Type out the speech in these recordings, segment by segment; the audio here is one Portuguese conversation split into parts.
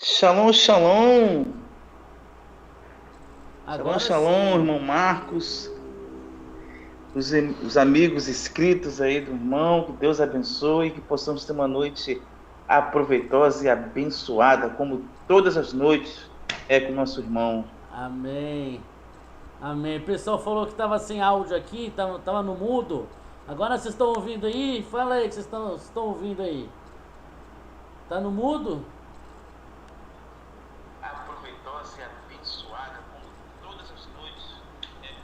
Shalom, shalom. Shalom, Agora shalom, sim. irmão Marcos. Os amigos inscritos aí do irmão, que Deus abençoe, que possamos ter uma noite aproveitosa e abençoada, como todas as noites é com o nosso irmão. Amém. Amém. O pessoal falou que tava sem áudio aqui, tava no mudo. Agora vocês estão ouvindo aí? Fala aí que vocês estão ouvindo aí. Tá no mudo? Aproveitosa e abençoada, como todas as noites.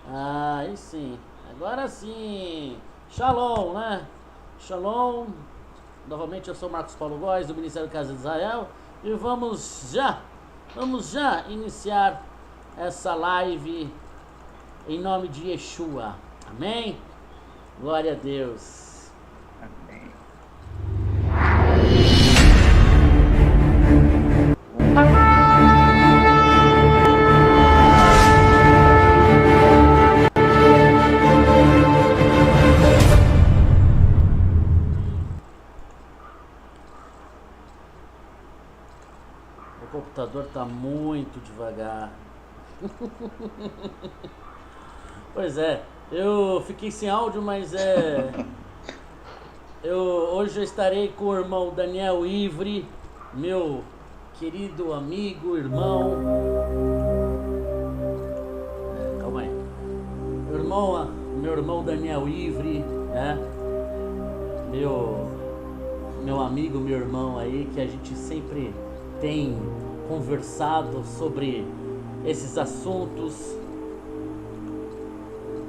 Ah, aí sim. Agora sim. Shalom, né? Shalom. Novamente eu sou Marcos Paulo Góes, do Ministério Casa de Israel. E vamos já iniciar essa live em nome de Yeshua. Amém? Glória a Deus. Amém. O computador tá muito devagar. Pois é, eu fiquei sem áudio, mas hoje eu estarei com o irmão Daniel Ivre, meu querido amigo, irmão. Calma aí. Meu irmão Daniel Ivre, né? Meu amigo, meu irmão aí, que a gente sempre tem conversado sobre esses assuntos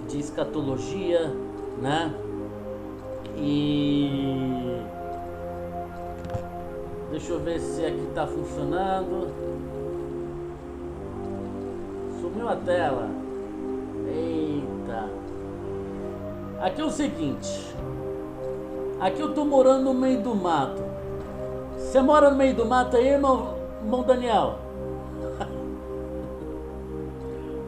de escatologia, né? E deixa eu ver se aqui tá funcionando. Sumiu a tela. Eita. Aqui é o seguinte. Aqui eu tô morando no meio do mato. Você mora no meio do mato aí, irmão Daniel?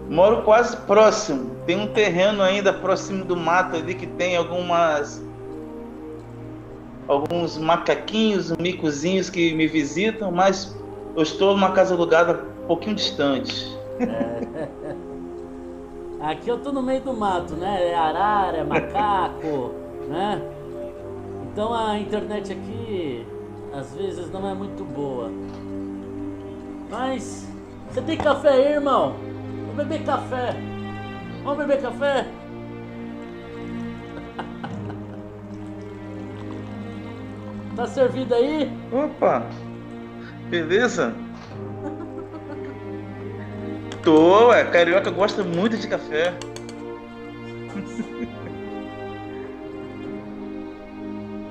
Moro quase próximo. Tem um terreno ainda próximo do mato ali que tem alguns macaquinhos, micozinhos que me visitam, mas eu estou numa casa alugada um pouquinho distante. Aqui eu tô no meio do mato, né? É arara, é macaco, né? Então a internet aqui às vezes não é muito boa. Mas você tem café aí, irmão? Vamos beber café. Vamos beber café? Tá servido aí? Opa, beleza? Tô, carioca gosta muito de café.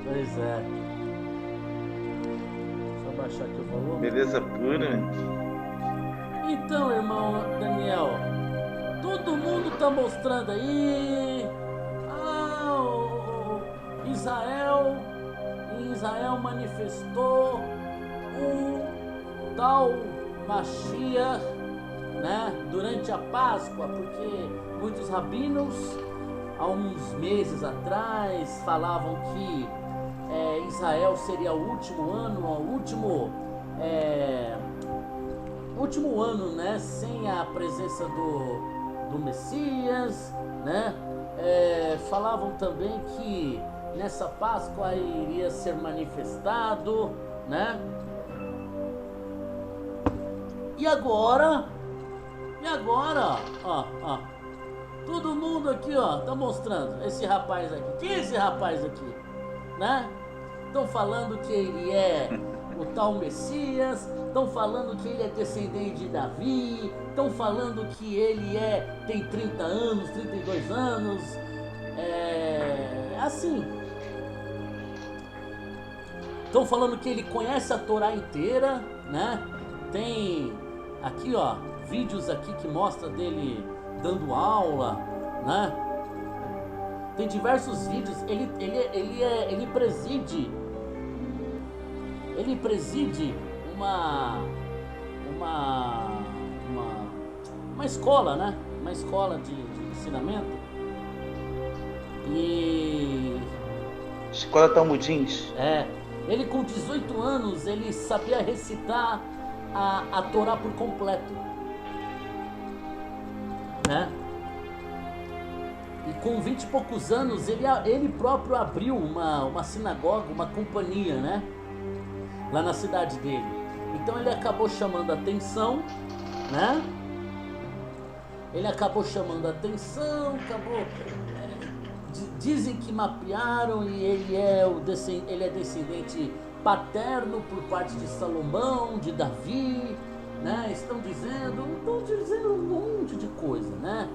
Pois é. Deixa eu baixar aqui o volume. Beleza pura. Então, irmão Daniel, todo mundo tá mostrando aí. manifestou o tal Mashiach, né, durante a Páscoa, porque muitos rabinos, há uns meses atrás, falavam que Israel seria o último ano, último ano, né, sem a presença do Messias, né? Falavam também que nessa Páscoa iria ser manifestado, né? E agora, ó, todo mundo aqui, ó, tá mostrando esse rapaz aqui. Quem é esse rapaz aqui, né? Estão falando que ele é o tal Messias, estão falando que ele é descendente de Davi, estão falando que ele tem 30 anos, 32 anos, assim. Estão falando que ele conhece a Torá inteira, né? Tem aqui, ó, vídeos aqui que mostra dele dando aula, né? Tem diversos vídeos. Ele preside uma escola, né? Uma escola de ensinamento. E Escola Talmudins. Ele com 18 anos, ele sabia recitar a Torá por completo, né? E com 20 e poucos anos, ele próprio abriu uma sinagoga, uma companhia, né? Lá na cidade dele. Então ele acabou chamando a atenção, né? Dizem que mapearam e ele é descendente paterno por parte de Salomão, de Davi, né? Estão dizendo um monte de coisa, né?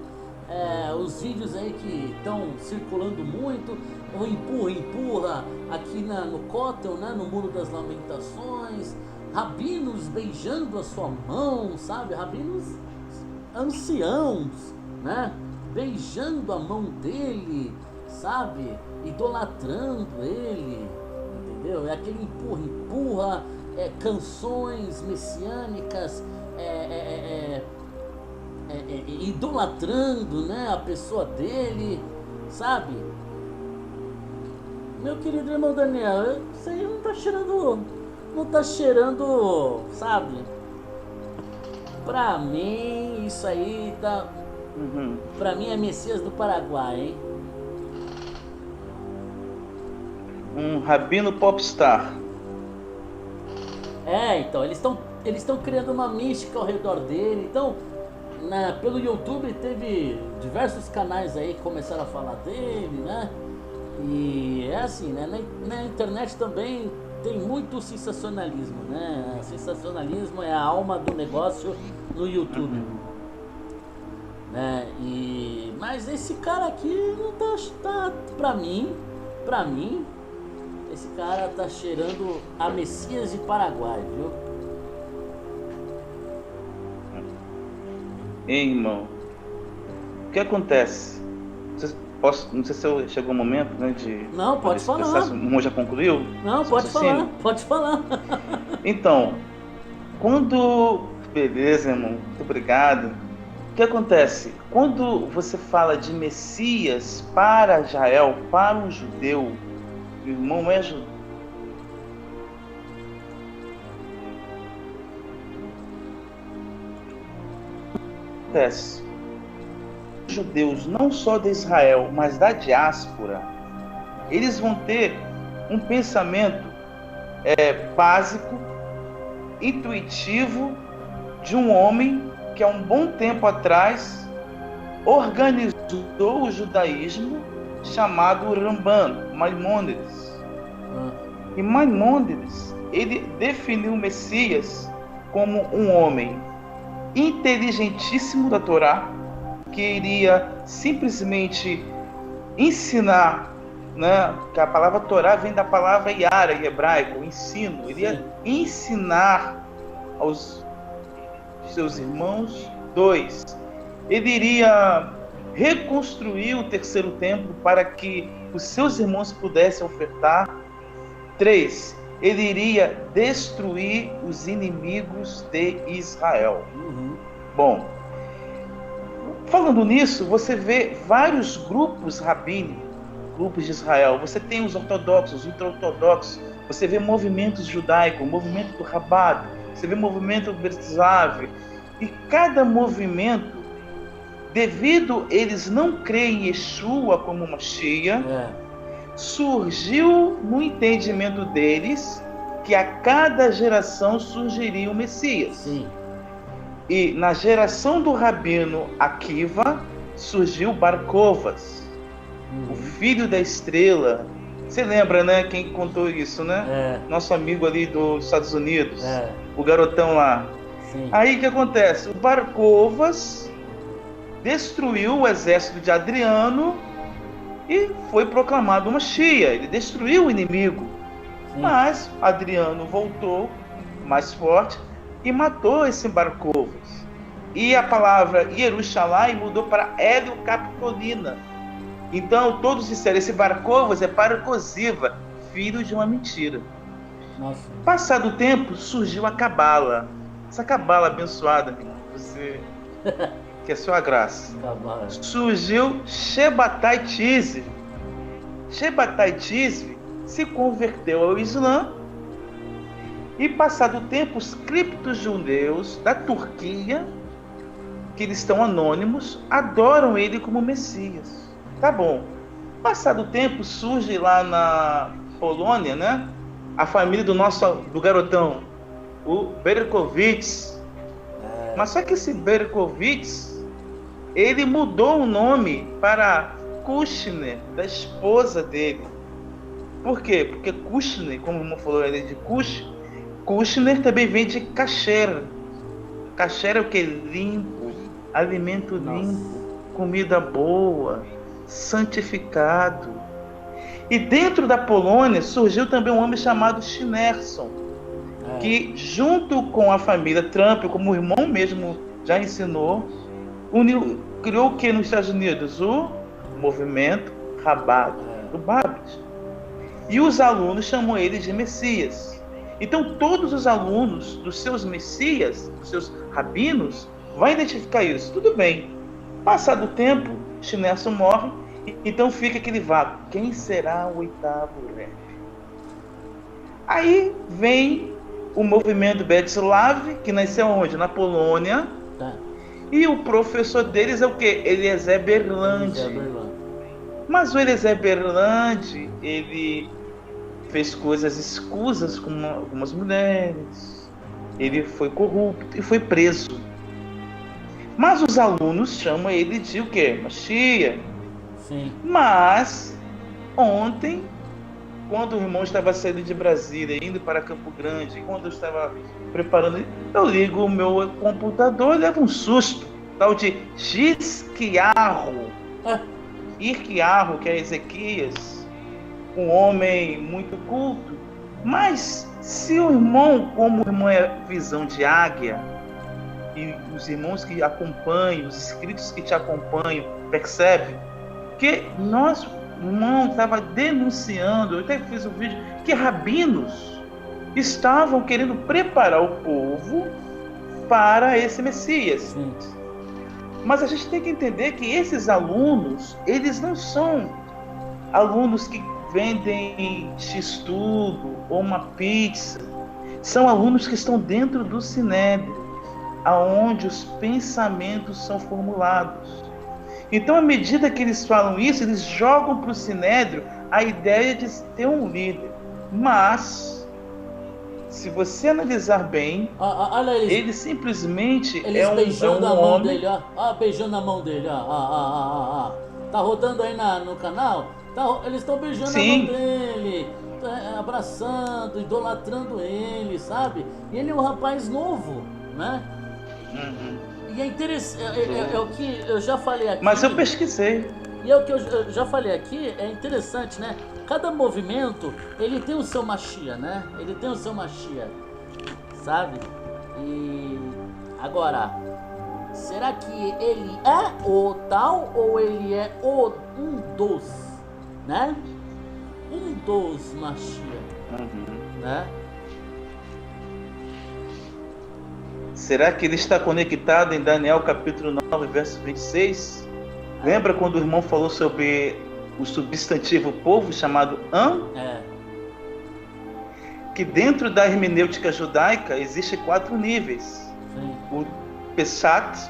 Os vídeos aí que estão circulando muito, o empurra aqui no Kotel, né? No Muro das Lamentações, rabinos beijando a sua mão, sabe? Rabinos anciãos, né? Beijando a mão dele, sabe? Idolatrando ele, entendeu? É aquele empurra, canções messiânicas, idolatrando, né, a pessoa dele, sabe? Meu querido irmão Daniel, isso aí não tá cheirando, sabe? Pra mim, isso aí tá... Pra mim é Messias do Paraguai, hein? Um rabino popstar. Então, eles estão criando uma mística ao redor dele. Então, pelo YouTube teve diversos canais aí que começaram a falar dele, né? E é assim, né? Na internet também tem muito sensacionalismo, né? Sensacionalismo é a alma do negócio no YouTube. Né? Mas esse cara aqui não tá pra mim, esse cara tá cheirando a Messias de Paraguai, viu? Ei, irmão, o que acontece? Não sei se chegou o momento, né, de... Não, pode falar. O irmão já concluiu? Não, pode falar. Então, beleza, irmão, muito obrigado. O que acontece? Quando você fala de Messias para Israel, para um judeu, o irmão é judeu. Acontece. Os judeus, não só de Israel, mas da diáspora, eles vão ter um pensamento básico, intuitivo, de um homem que há um bom tempo atrás organizou o judaísmo, chamado Ramban, Maimônides. E Maimônides, ele definiu o Messias como um homem inteligentíssimo da Torá, que iria simplesmente ensinar, né? Que a palavra Torá vem da palavra Yara, em hebraico, ensino. Ele iria ensinar aos seus irmãos. 2, ele iria reconstruir o terceiro templo para que os seus irmãos pudessem ofertar. 3, ele iria destruir os inimigos de Israel. Bom, falando nisso, você vê vários grupos rabínicos, grupos de Israel. Você tem os ortodoxos, os ultra-ortodoxos, você vê movimentos judaicos, movimento do Rabat, você vê movimento do Bertzav, e cada movimento, devido eles não crerem em Yeshua como Mashiach, surgiu no entendimento deles que a cada geração surgiria o Messias. Sim. E na geração do Rabino Akiva surgiu Bar Kovas, o filho da estrela. Você lembra, né? Quem contou isso, né? Nosso amigo ali dos Estados Unidos, o garotão lá. Sim. Aí o que acontece? O Bar Kovas destruiu o exército de Adriano e foi proclamado uma Mashiach. Ele destruiu o inimigo. Sim. Mas Adriano voltou mais forte e matou esse Bar Kovas. E a palavra Jerusalém mudou para Hélio Capitolina. Então todos disseram, esse Bar Kovas é paracosiva, filho de uma mentira. Nossa. Passado o tempo, surgiu a Cabala. Essa Cabala abençoada, você... que é sua graça. Surgiu Shebatai Tzvi. Shebatai Tzvi se converteu ao Islã e, passado o tempo, os criptojudeus da Turquia, que eles estão anônimos, adoram ele como Messias. Tá bom. Passado o tempo, surge lá na Polônia, né? A família do garotão, o Berkowitz. Mas só que esse Berkowitz, ele mudou o nome para Kushner, da esposa dele. Por quê? Porque Kushner, como o irmão falou ali de Kushner também vem de kasher. Kasher é o que? Limpo, alimento limpo, comida boa, santificado. E dentro da Polônia surgiu também um homem chamado Schneerson, que junto com a família Trump, como o irmão mesmo já ensinou, criou o que nos Estados Unidos? O movimento Rabat, do Babit. E os alunos chamam ele de Messias. Então todos os alunos dos seus Messias, dos seus rabinos, vão identificar isso. Tudo bem. Passado o tempo, Schneerson morre, então fica aquele vácuo. Quem será o oitavo rei? Aí vem o movimento Bertzav, que nasceu onde? Na Polônia. E o professor deles é o quê? Eliezer Berlandi. Mas o Eliezer Berlandi, ele fez coisas escusas com algumas mulheres. Ele foi corrupto e foi preso. Mas os alunos chamam ele de o quê? Mashiach. Sim. Mas ontem, quando o irmão estava saindo de Brasília, indo para Campo Grande, quando eu estava preparando, eu ligo o meu computador e levo um susto. Tal de Irquiarro, que é Ezequias, um homem muito culto. Mas se o irmão, como o irmão é visão de águia, e os irmãos que acompanham, os inscritos que te acompanham, percebem que nós, o irmão estava denunciando, eu até fiz um vídeo, que rabinos estavam querendo preparar o povo para esse Messias. Sim. Mas a gente tem que entender que esses alunos, eles não são alunos que vendem x-tudo ou uma pizza. São alunos que estão dentro do Sinédrio, aonde os pensamentos são formulados. Então, à medida que eles falam isso, eles jogam para o Sinédrio a ideia de ter um líder. Mas, se você analisar bem, olha ele simplesmente eles é um beijando a mão homem... dele, ó. Beijando a mão dele, ó. Tá rodando aí no canal? Eles estão beijando Sim. a mão dele, abraçando, idolatrando ele, sabe? E ele é um rapaz novo, né? E é interessante, é o que eu já falei aqui. Mas eu pesquisei. E é o que eu já falei aqui, é interessante, né? Cada movimento, ele tem o seu Mashiach, né? Ele tem o seu Mashiach, sabe? E agora, será que ele é o tal ou ele é um dos, né? Um dos Mashiach. né? Será que ele está conectado em Daniel capítulo 9, verso 26? Lembra quando o irmão falou sobre o substantivo povo chamado Am? Que dentro da hermenêutica judaica existe 4 níveis. Sim. O Peshat,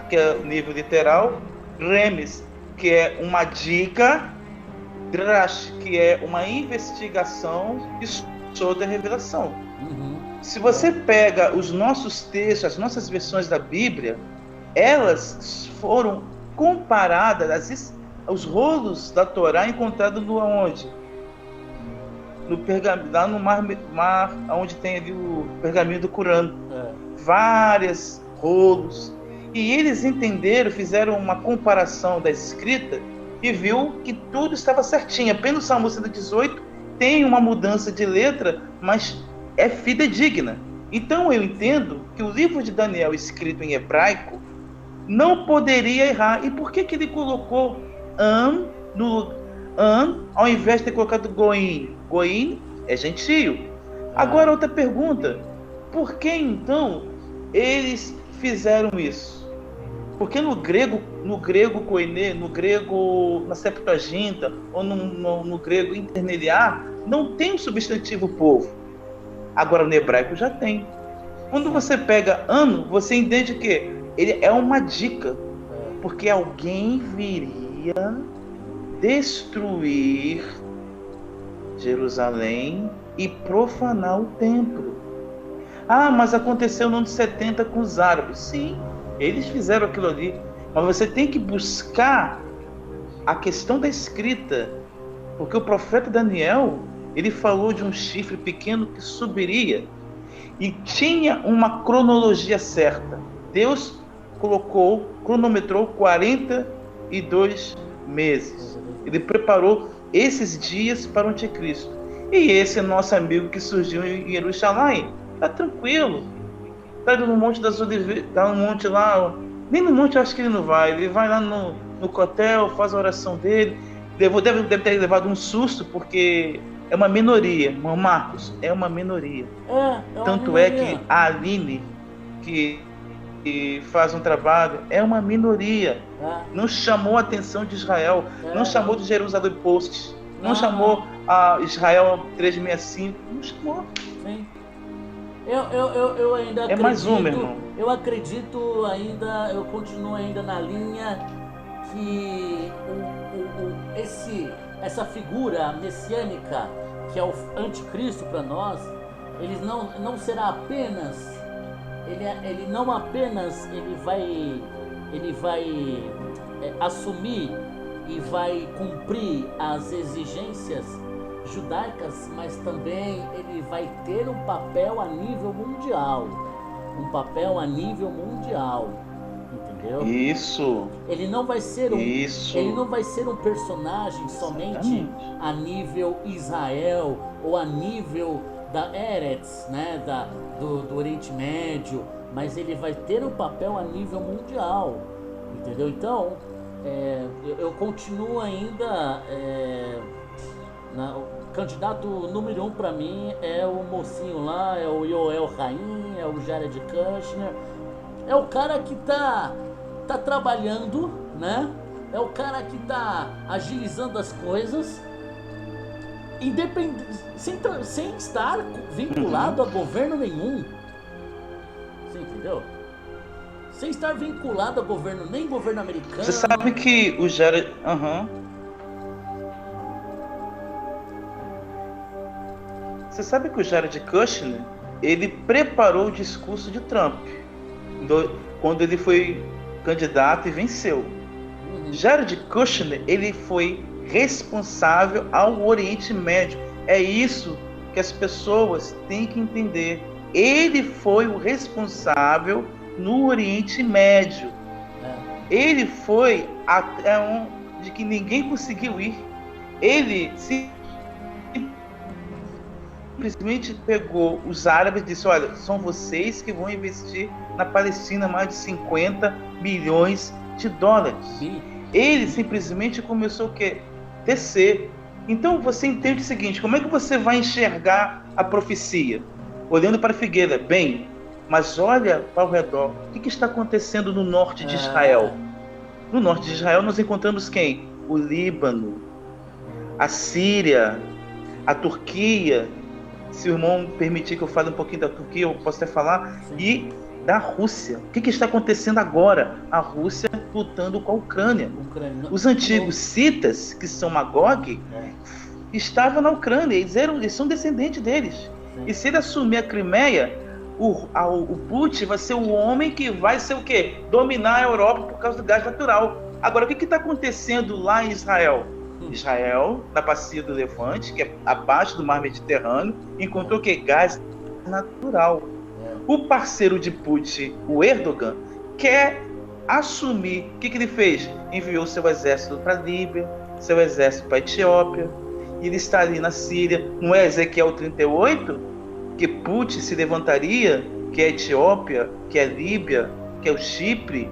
que é o nível literal, Remes, que é uma dica, Drash, que é uma investigação, e Sod é revelação. Se você pega os nossos textos, as nossas versões da Bíblia, elas foram comparadas aos rolos da Torá encontrados no aonde? No pergaminho, lá no mar onde tem ali o pergaminho do Corão. Vários rolos. E eles entenderam, fizeram uma comparação da escrita e viu que tudo estava certinho. Apenas o Salmo 118 tem uma mudança de letra, mas é fidedigna. Então eu entendo que o livro de Daniel, escrito em hebraico, não poderia errar. E por que ele colocou Am ao invés de ter colocado Goim? Goim é gentio. Agora outra pergunta. Por que então eles fizeram isso? Porque no grego koiné, no grego na Septuaginta ou no grego interlinear, não tem o substantivo povo. Agora no hebraico já tem. Quando você pega ano, você entende que ele é uma dica, porque alguém viria destruir Jerusalém e profanar o templo. Mas aconteceu no ano 70 com os árabes. Sim, eles fizeram aquilo ali. Mas você tem que buscar a questão da escrita, porque o profeta Daniel, ele falou de um chifre pequeno que subiria e tinha uma cronologia certa. Deus cronometrou 42 meses. Ele preparou esses dias para o anticristo. E esse nosso amigo que surgiu em Jerusalém, tá tranquilo. Tá no Monte das Oliveiras, tá no monte lá, nem no monte eu acho que ele não vai. Ele vai lá no cotel, faz a oração dele. Deve ter levado um susto, porque é uma minoria, irmão Marcos, é uma minoria. Tanto minoria. É que a Aline, que faz um trabalho, é uma minoria. Não chamou a atenção de Israel, não chamou de Jerusalém Post, não chamou a Israel 365, não chamou. Sim. Eu ainda acredito. É mais uma, irmão. Eu acredito ainda, eu continuo ainda na linha que essa figura messiânica, que é o anticristo para nós, ele não será apenas, ele não apenas ele vai assumir e vai cumprir as exigências judaicas, mas também ele vai ter um papel a nível mundial. Entendeu? Isso. Ele não vai ser um personagem somente a nível Israel ou a nível da Eretz, né, do Oriente Médio, mas ele vai ter um papel a nível mundial, entendeu? Então, eu continuo ainda o candidato número 1 para mim é o mocinho lá, é o Yoel Haim, é o Jared Kushner, é o cara que tá trabalhando, né? É o cara que tá agilizando as coisas, sem estar vinculado a governo nenhum. Você entendeu? Sem estar vinculado a governo, nem governo americano. Você sabe que o Jared... Você sabe que o Jared Kushner, ele preparou o discurso de Trump quando ele foi candidato e venceu. Jared Kushner, ele foi responsável ao Oriente Médio. É isso que as pessoas têm que entender. Ele foi o responsável no Oriente Médio. Ele foi até onde que ninguém conseguiu ir. Ele simplesmente pegou os árabes e disse: olha, são vocês que vão investir na Palestina mais de 50 milhões de dólares. Ele simplesmente começou a tecer Então você entende o seguinte: como é que você vai enxergar a profecia? Olhando para a figueira, bem, mas olha ao redor, o que está acontecendo no norte de Israel? No norte de Israel nós encontramos quem? O Líbano, a Síria, a Turquia. Se o irmão permitir que eu fale um pouquinho da Turquia, eu posso até falar. Sim. E da Rússia. O que está acontecendo agora? A Rússia lutando com a Ucrânia. Os antigos citas, que são Magog, estavam na Ucrânia. Eles são descendentes deles. Sim. E se ele assumir a Crimeia, o Putin vai ser o homem que vai ser o quê? Dominar a Europa por causa do gás natural. Agora, o que está acontecendo lá em Israel? Israel, na bacia do Levante, que é abaixo do mar Mediterrâneo, encontrou o quê? Gás natural. O parceiro de Putin, o Erdogan, quer assumir. O que ele fez? Enviou seu exército para a Líbia, seu exército para a Etiópia. E ele está ali na Síria. Não é Ezequiel 38? Que Putin se levantaria, que é a Etiópia, que é a Líbia, que é o Chipre,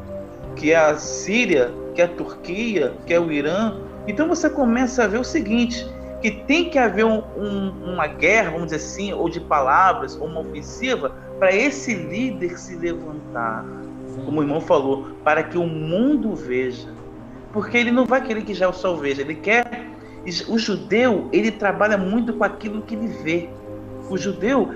que é a Síria, que é a Turquia, que é o Irã. Então você começa a ver o seguinte, que tem que haver uma guerra, vamos dizer assim, ou de palavras, ou uma ofensiva, para esse líder se levantar, como o irmão falou, para que o mundo veja. Porque ele não vai querer que já o sol veja, ele quer... O judeu, ele trabalha muito com aquilo que ele vê. O judeu,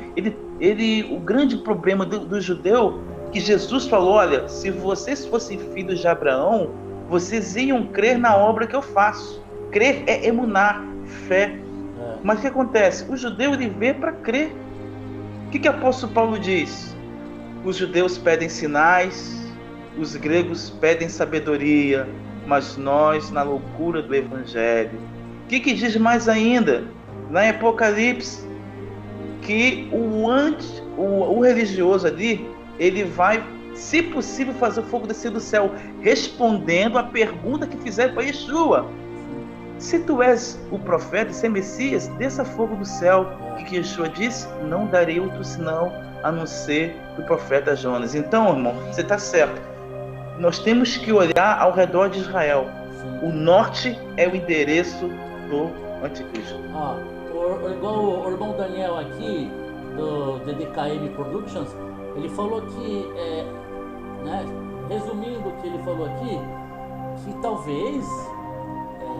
o grande problema do judeu, que Jesus falou, olha, se vocês fossem filhos de Abraão, vocês iam crer na obra que eu faço. Crer é emunar, fé. Mas o que acontece? O judeu, ele vê para crer. O que o apóstolo Paulo diz? Os judeus pedem sinais, os gregos pedem sabedoria, mas nós na loucura do evangelho. O que diz mais ainda? Lá em Apocalipse, que o religioso ali, ele vai, se possível, fazer o fogo descer do céu, respondendo a pergunta que fizeram para Yeshua. Se tu és o profeta, se é Messias, desça fogo do céu. O que Yeshua disse? Não darei outro sinal a não ser o profeta Jonas. Então, irmão, você está certo. Nós temos que olhar ao redor de Israel. O norte é o endereço do anticristo. Igual o irmão Daniel aqui, do DDKM Productions, ele falou que, resumindo o que ele falou aqui, que talvez,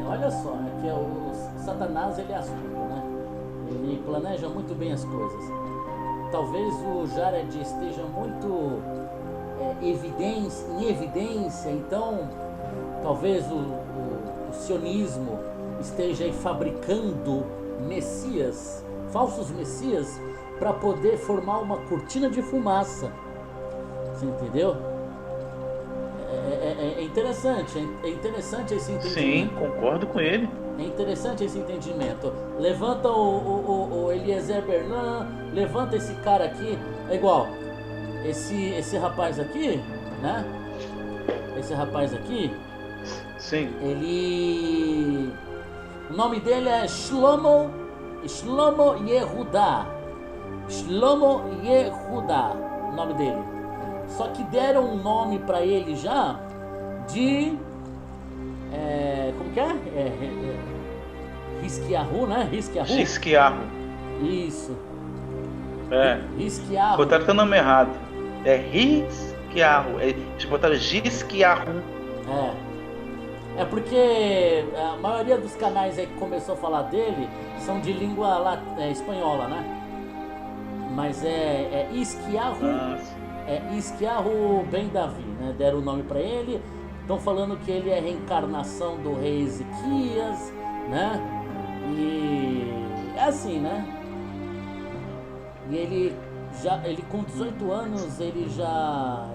olha só, que o Satanás, ele é astuto, né? Ele planeja muito bem as coisas. Talvez o Jared esteja muito em evidência, então talvez o sionismo esteja aí fabricando messias, falsos messias, para poder formar uma cortina de fumaça. Você entendeu? É interessante esse entendimento. Sim, concordo com ele. É interessante esse entendimento. Levanta o Eliezer Bernan, levanta esse cara aqui, é igual esse rapaz aqui, né? Esse rapaz aqui, sim. O nome dele é Shlomo Yehuda. Shlomo Yehuda, o nome dele. Só que deram um nome para ele já de... como que é? Risquiahu, né? Risquiahu. Isso. Risquiahu. Botaram o nome errado. É Risquiahu. Eles botaram Gisquiahu. É porque a maioria dos canais aí que começou a falar dele são de língua espanhola, né? Mas é Isquiahu, Isquiahu Ben Davi, né? Deram o nome para ele. Estão falando que ele é reencarnação do rei Ezequias, né? E é assim, né? E ele com 18 anos ele já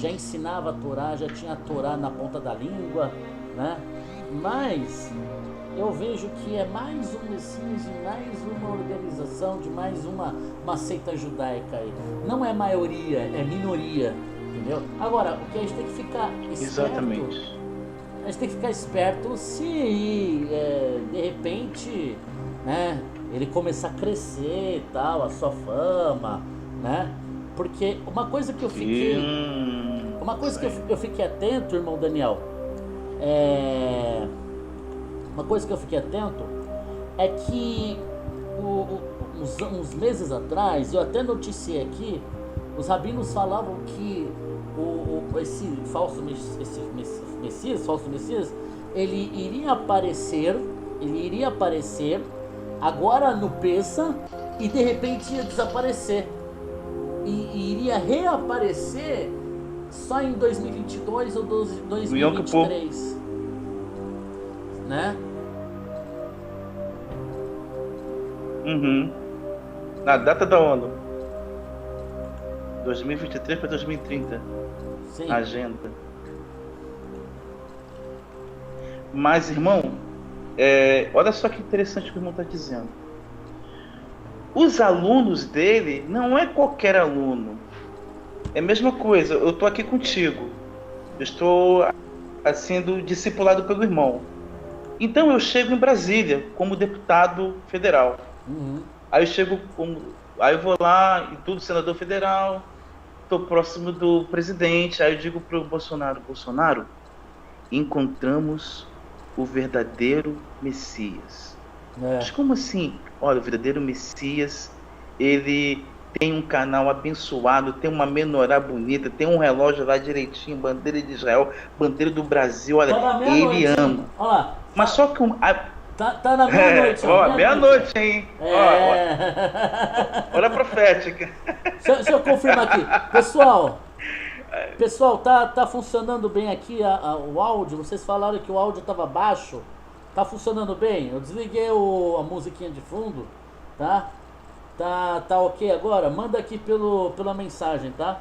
ensinava a Torá, já tinha a Torá na ponta da língua, né? Mas eu vejo que é mais um Messias de mais uma organização, de mais uma seita judaica aí. Não é maioria, é minoria, entendeu? Agora, o que a gente tem que ficar esperto... Exatamente. A gente tem que ficar esperto se de repente, né, ele começar a crescer e tal, a sua fama, né? Porque uma coisa que eu fiquei... eu fiquei atento, irmão Daniel, uma coisa que eu fiquei atento é que uns meses atrás, eu até noticiei aqui, os rabinos falavam que esse falso Messias, ele iria aparecer agora no Pessa e de repente ia desaparecer. E iria reaparecer só em 2022 ou 2023. Né? Uhum. Na data da ONU. 2023 para 2030. Sim. Agenda. Mas, irmão, olha só que interessante o que o irmão está dizendo. Os alunos dele não é qualquer aluno. É a mesma coisa, eu estou aqui contigo. Eu estou sendo discipulado pelo irmão. Então eu chego em Brasília como deputado federal. Uhum. Aí eu vou lá e tudo, senador federal, estou próximo do presidente. Aí eu digo para o Bolsonaro, encontramos o verdadeiro Messias. Mas como assim? Olha, o verdadeiro Messias, ele tem um canal abençoado, tem uma menorá bonita, tem um relógio lá direitinho, bandeira de Israel, bandeira do Brasil, olha, ele ama. Olha lá, mas só que tá na meia-noite. Meia-noite, hein? Hora profética. Deixa eu confirmar aqui. Pessoal, tá funcionando bem aqui o áudio? Vocês falaram que o áudio estava baixo. Tá funcionando bem? Eu desliguei a musiquinha de fundo, tá? Tá ok agora? Manda aqui pela mensagem, tá?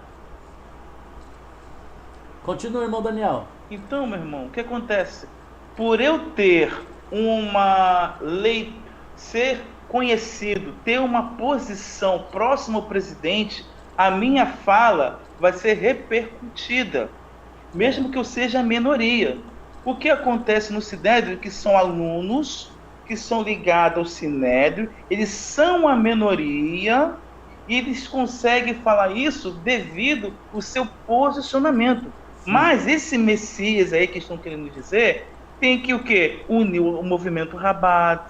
Continua, irmão Daniel. Então, meu irmão, o que acontece? Por eu ter uma lei, ser conhecido, ter uma posição próxima ao presidente, a minha fala vai ser repercutida, mesmo que eu seja a minoria. O que acontece no Sinédrio, que são alunos que são ligados ao Sinédrio, eles são a minoria e eles conseguem falar isso devido ao seu posicionamento. Sim. Mas esse Messias aí que estão querendo dizer, tem que o quê? Unir o movimento Rabat,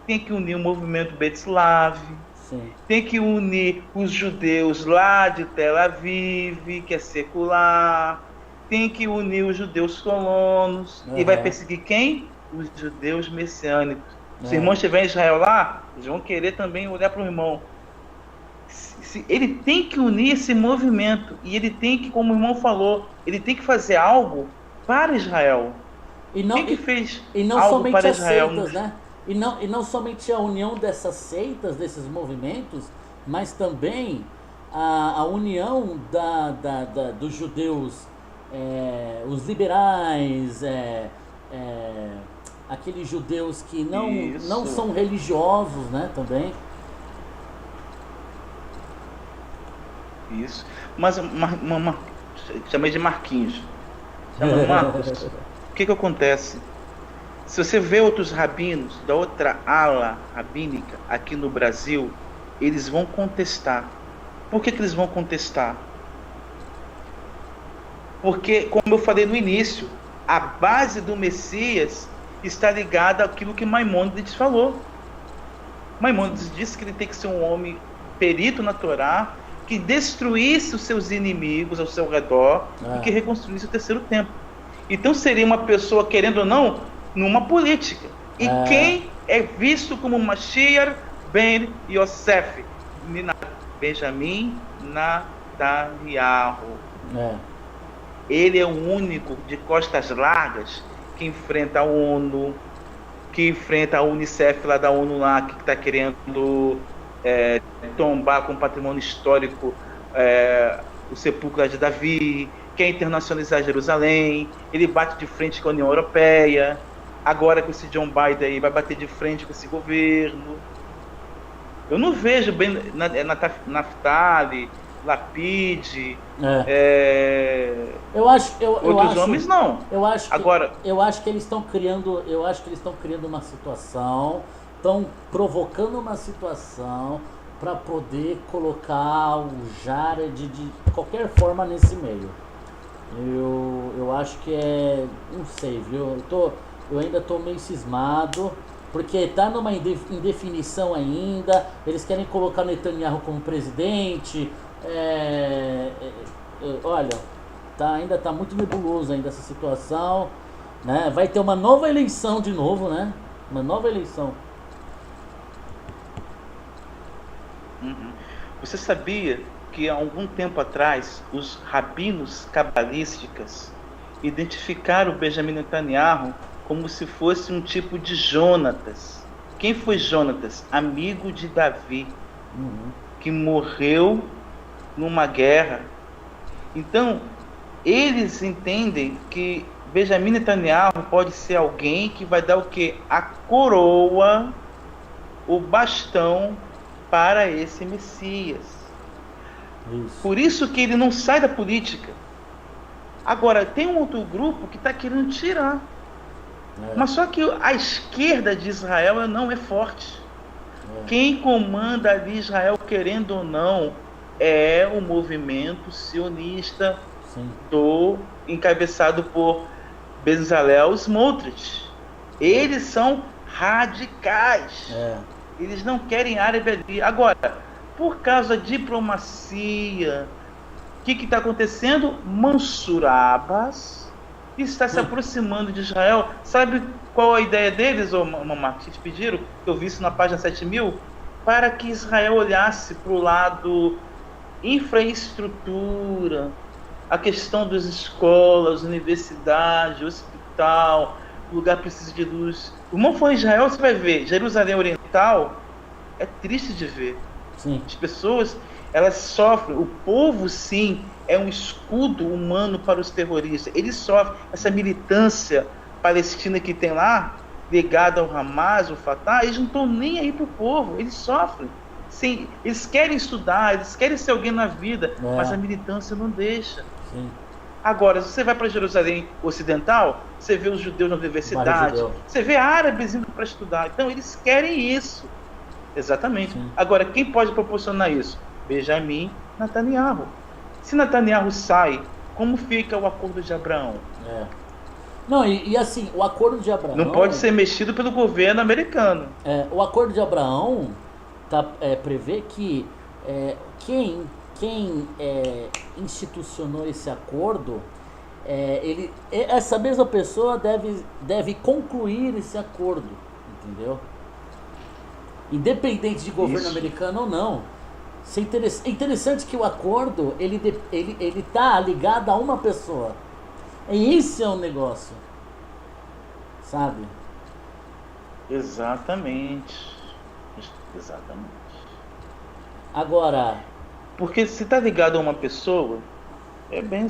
tem que unir o movimento Betslav, tem que unir os judeus lá de Tel Aviv, que é secular, tem que unir os judeus colonos. E vai perseguir quem? Os judeus messiânicos. Se o irmão estiver em Israel lá, eles vão querer também olhar para o irmão. Ele tem que unir esse movimento. E ele tem que, como o irmão falou, ele tem que fazer algo para Israel. Quem que fez algo para Israel? Seitas, né? E não somente a união dessas seitas, desses movimentos, mas também a união dos judeus, os liberais, aqueles judeus que não são religiosos, né, também. Isso. Mas chamei de Marquinhos. Chama Marcos. O que acontece? Se você vê outros rabinos da outra ala rabínica aqui no Brasil, eles vão contestar. Por que eles vão contestar? Porque, como eu falei no início, a base do Messias está ligada àquilo que Maimônides falou. Maimônides disse que ele tem que ser um homem perito na Torá, que destruísse os seus inimigos ao seu redor e que reconstruísse o terceiro templo. Então seria uma pessoa, querendo ou não, numa política. E quem é visto como Mashiach ben Yosef? Benjamin Netanyahu. Ele é o único de costas largas que enfrenta a ONU, que enfrenta a Unicef lá da ONU lá, que está querendo tombar com o patrimônio histórico o sepulcro de Davi, quer internacionalizar Jerusalém. Ele bate de frente com a União Europeia. Agora com esse John Biden aí vai bater de frente com esse governo. Eu não vejo bem Naftali, Lapid, outros homens não. Eu acho que eles estão criando, uma situação, estão provocando uma situação para poder colocar o Jared de qualquer forma nesse meio. Eu acho que não sei, viu? Eu ainda tô meio cismado, porque está numa indefinição ainda, eles querem colocar Netanyahu como presidente, olha, ainda está muito nebuloso ainda essa situação, né? Vai ter uma nova eleição de novo, né? Uma nova eleição. Você sabia que há algum tempo atrás os rabinos cabalísticos identificaram Benjamin Netanyahu como se fosse um tipo de Jonatas? Quem foi Jonatas? Amigo de Davi, que morreu numa guerra. Então, eles entendem que Benjamin Netanyahu pode ser alguém que vai dar o quê? A coroa, o bastão para esse Messias. Isso. Por isso que ele não sai da política. Agora, tem um outro grupo que está querendo tirar. Mas só que a esquerda de Israel não é forte. Quem comanda ali Israel, querendo ou não, é o movimento sionista, encabeçado por Bezalel Smotrich. Eles são radicais. Eles não querem árabe ali. Agora, por causa da diplomacia, o que está acontecendo? Mansur Abbas está se aproximando de Israel. Sabe qual a ideia deles, Marcos? Que te pediram, que eu vi isso na página 7000, para que Israel olhasse para o lado infraestrutura, a questão das escolas, universidade, hospital, o lugar precisa de luz. O irmão for em Israel, você vai ver, Jerusalém Oriental é triste de ver. Sim. As pessoas, elas sofrem. O povo, sim, é um escudo humano para os terroristas. Eles sofrem. Essa militância palestina que tem lá, ligada ao Hamas, ao Fatah, eles não estão nem aí para o povo. Eles sofrem. Sim, eles querem estudar, eles querem ser alguém na vida, mas a militância não deixa. Sim. Agora, se você vai para Jerusalém Ocidental, você vê os judeus na universidade, você vê árabes indo para estudar. Então, eles querem isso. Exatamente. Sim. Agora, quem pode proporcionar isso? Benjamin Netanyahu. Se Netanyahu sai, como fica o acordo de Abraão? Não, e assim, o acordo de Abraão... Não pode ser mexido pelo governo americano. O acordo de Abraão prevê que quem institucionou esse acordo, essa mesma pessoa deve concluir esse acordo, entendeu? Independente de governo americano ou não. É interessante que o acordo ele tá ligado a uma pessoa. E esse é o negócio, sabe? Exatamente. Agora, porque se tá ligado a uma pessoa, é bem,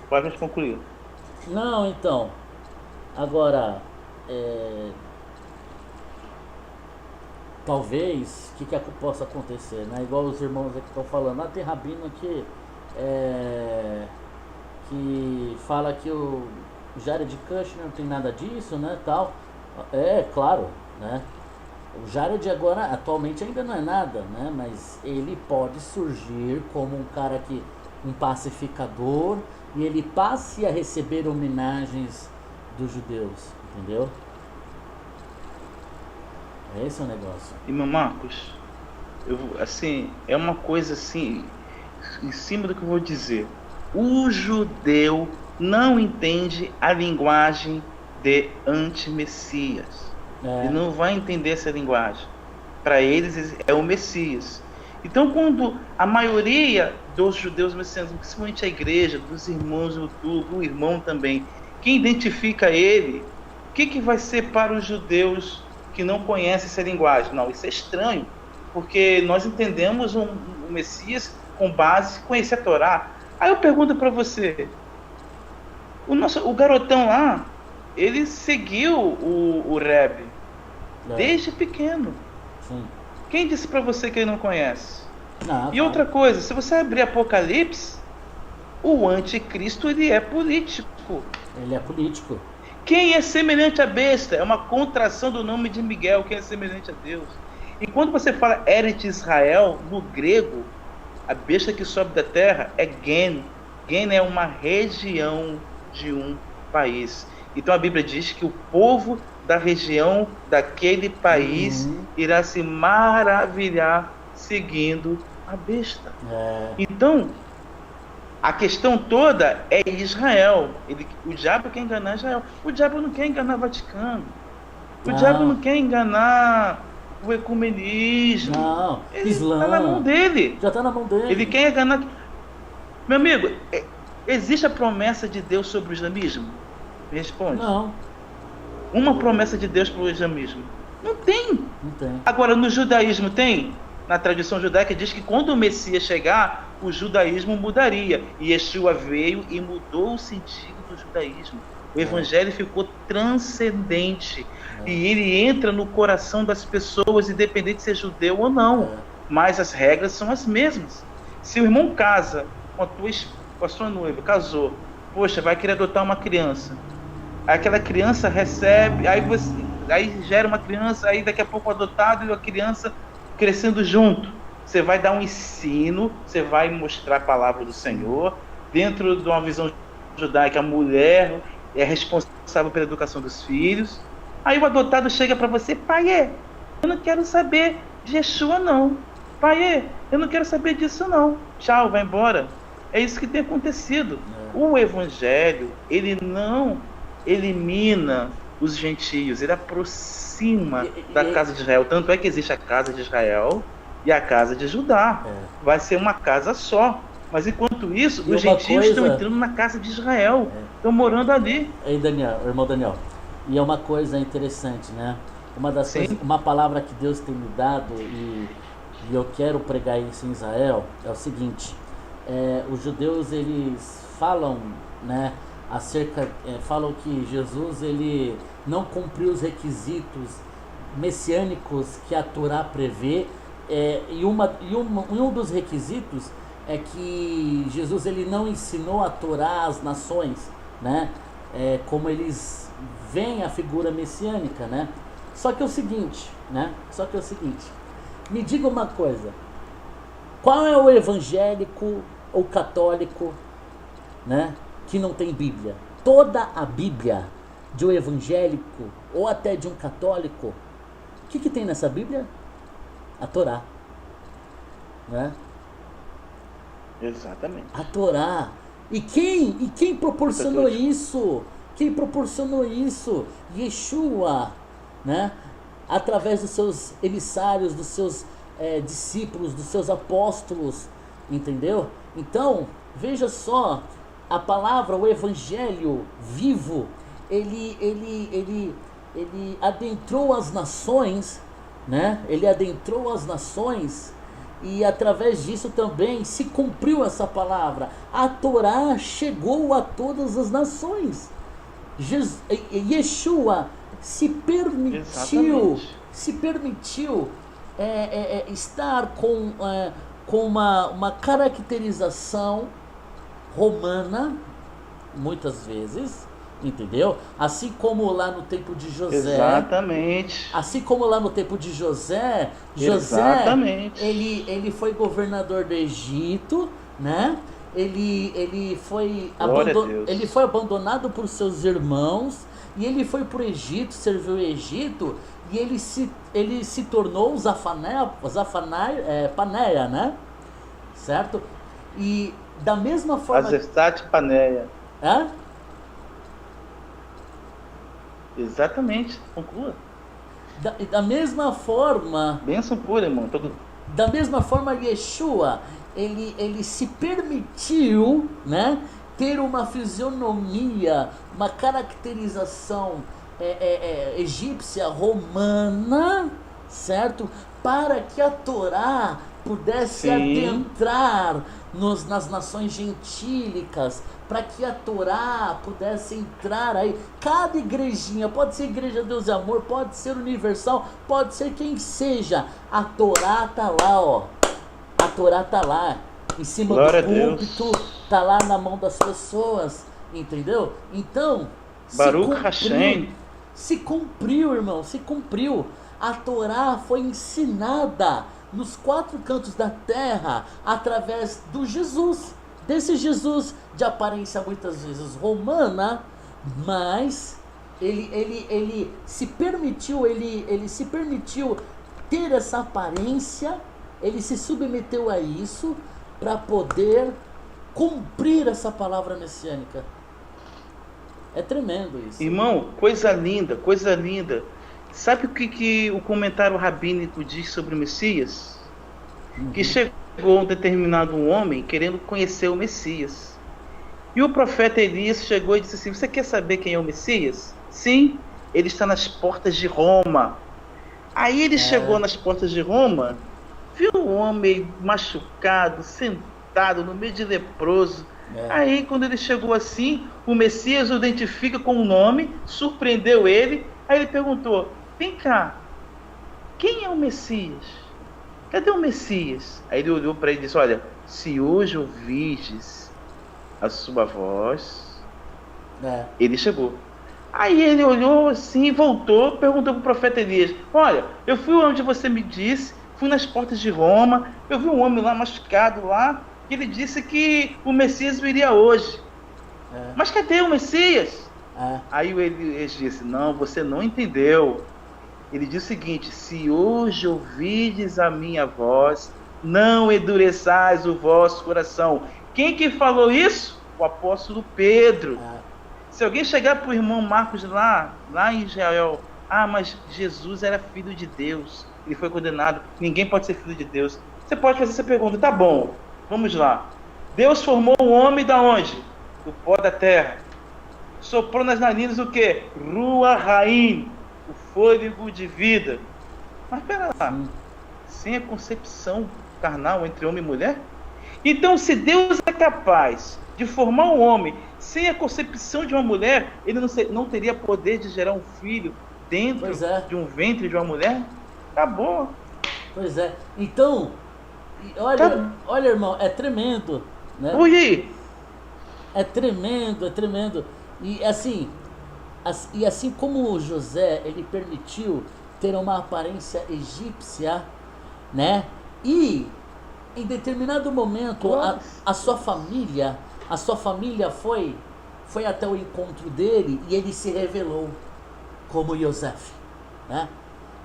pode concluir. Não, então. Agora, talvez, o que possa acontecer, né? Igual os irmãos aqui estão falando. Tem rabino aqui que fala que o Jared Kushner não tem nada disso, né, tal. Claro, né? O Jared agora, atualmente, ainda não é nada, né? Mas ele pode surgir como um cara um pacificador, e ele passe a receber homenagens dos judeus, entendeu? Esse é o negócio. Irmão Marcos, é uma coisa assim, em cima do que eu vou dizer. O judeu não entende a linguagem de anti-messias. Ele não vai entender essa linguagem. Para eles é o Messias. Então, quando a maioria dos judeus messiânicos, principalmente a igreja, dos irmãos do YouTube, o irmão também, quem identifica ele, o que vai ser para os judeus que não conhecem essa linguagem? Não, isso é estranho, porque nós entendemos o Messias com base em conhecer a Torá. Aí eu pergunto para você, o garotão lá, ele seguiu o Rebbe desde pequeno. Sim. Quem disse para você que ele não conhece? Não, e outra coisa, se você abrir Apocalipse, o anticristo, ele é político. Ele é político. Quem é semelhante à besta? É uma contração do nome de Miguel, quem é semelhante a Deus. E quando você fala Eretz Israel, no grego, a besta que sobe da terra é Gen. Gen é uma região de um país. Então a Bíblia diz que o povo da região daquele país irá se maravilhar seguindo a besta. Então, a questão toda é Israel. O diabo quer enganar Israel. O diabo não quer enganar o Vaticano. O diabo não quer enganar o ecumenismo. Não, ele Islã. Está na mão dele. Já está na mão dele. Ele quer enganar. Meu amigo, existe a promessa de Deus sobre o islamismo? Me responde. Não. Uma promessa de Deus para o islamismo? Não tem. Não tem. Agora, no judaísmo tem? Na tradição judaica diz que quando o Messias chegar, o judaísmo mudaria. E Yeshua veio e mudou o sentido do judaísmo. O evangelho ficou transcendente. E ele entra no coração das pessoas, independente de ser judeu ou não. Mas as regras são as mesmas. Se o irmão casa com a sua noiva, casou, poxa, vai querer adotar uma criança. Aquela criança recebe, aí gera uma criança, aí daqui a pouco adotado e a criança crescendo junto. Você vai dar um ensino, você vai mostrar a palavra do Senhor. Dentro de uma visão judaica, a mulher é responsável pela educação dos filhos. Aí o adotado chega para você: pai, eu não quero saber de Yeshua não. Pai, eu não quero saber disso não. Tchau, vai embora. É isso que tem acontecido. O evangelho, ele não elimina os gentios, ele aproxima da casa de Israel. Tanto é que existe a casa de Israel e a casa de Judá. Vai ser uma casa só. Mas enquanto isso, os gentios estão entrando na casa de Israel. Estão morando ali. Ei, Daniel, irmão Daniel. E é uma coisa interessante, né? Uma palavra que Deus tem me dado, e eu quero pregar isso em Israel, é o seguinte: os judeus, eles falam, né, falam que Jesus, ele não cumpriu os requisitos messiânicos que a Torá prevê, e um dos requisitos é que Jesus, ele não ensinou a Torá às nações, né, como eles veem a figura messiânica, né? Só que é o seguinte, me diga uma coisa: qual é o evangélico ou católico, né, que não tem Bíblia? Toda a Bíblia de um evangélico ou até de um católico, o que tem nessa Bíblia? A Torá, né? Exatamente. A Torá. E quem proporcionou isso? Quem proporcionou isso? Yeshua, né? Através dos seus emissários, dos seus discípulos, dos seus apóstolos, entendeu? Então, veja só, a palavra, o evangelho vivo, ele adentrou as nações, né? Ele adentrou as nações, e através disso também se cumpriu essa palavra. A Torá chegou a todas as nações. Yeshua se permitiu estar com uma caracterização romana, muitas vezes, entendeu? Assim como lá no tempo de José. Exatamente. Assim como lá no tempo de José, Exatamente. ele foi governador do Egito, né? Ele foi abandonado por seus irmãos, e ele foi para o Egito, serviu o Egito, e ele se tornou Paneia, né? Certo? E da mesma forma... Azestate Paneia. Hã? Exatamente, conclua. Da mesma forma... Bênção pura, irmão. Da mesma forma, Yeshua, ele se permitiu, né, ter uma fisionomia, uma caracterização egípcia, romana, certo? Para que a Torá pudesse adentrar nas nações gentílicas, para que a Torá pudesse entrar aí. Cada igrejinha, pode ser Igreja Deus e Amor, pode ser Universal, pode ser quem seja, a Torá tá lá, ó. A Torá tá lá, em cima Glória do púlpito, tá lá na mão das pessoas, entendeu? Então, Baruch Hashem. Se cumpriu, irmão, se cumpriu. A Torá foi ensinada nos 4 cantos da terra através do Jesus, desse Jesus de aparência muitas vezes romana, mas ele se permitiu, ele se permitiu ter essa aparência, ele se submeteu a isso para poder cumprir essa palavra messiânica. É tremendo isso. Irmão, coisa linda, coisa linda. Sabe o que o comentário rabínico diz sobre o Messias? Que chegou um determinado homem querendo conhecer o Messias. E o profeta Elias chegou e disse assim: você quer saber quem é o Messias? Sim, ele está nas portas de Roma. Aí ele chegou nas portas de Roma, viu um homem machucado, sentado no meio de leproso. Aí quando ele chegou assim, o Messias o identifica com o nome, surpreendeu ele. Aí ele perguntou: vem cá, quem é o Messias? Cadê o Messias? Aí ele olhou para ele e disse: olha, se hoje ouvirdes a sua voz, ele chegou. Aí ele olhou assim, voltou, perguntou para o profeta Elias: olha, eu fui onde você me disse, fui nas portas de Roma, eu vi um homem lá machucado lá, e ele disse que o Messias viria hoje. Mas cadê o Messias? Aí o Elias disse: não, você não entendeu. Ele diz o seguinte: se hoje ouvides a minha voz, não endureçais o vosso coração. Quem que falou isso? O apóstolo Pedro. Se alguém chegar para o irmão Marcos lá em Israel: mas Jesus era filho de Deus, ele foi condenado, ninguém pode ser filho de Deus. Você pode fazer essa pergunta: tá bom, vamos lá. Deus formou o homem da onde? Do pó da terra. Soprou nas narinas o quê? Ruach Haim, o fôlego de vida. Mas pera lá, sem a concepção carnal entre homem e mulher? Então, se Deus é capaz de formar um homem sem a concepção de uma mulher, ele não teria poder de gerar um filho dentro de um ventre de uma mulher? Acabou. Pois é. Então, olha, irmão, é tremendo, né? Ui. É tremendo. E assim como José, ele permitiu ter uma aparência egípcia, né? E em determinado momento a sua família foi até o encontro dele e ele se revelou como Yosef, né?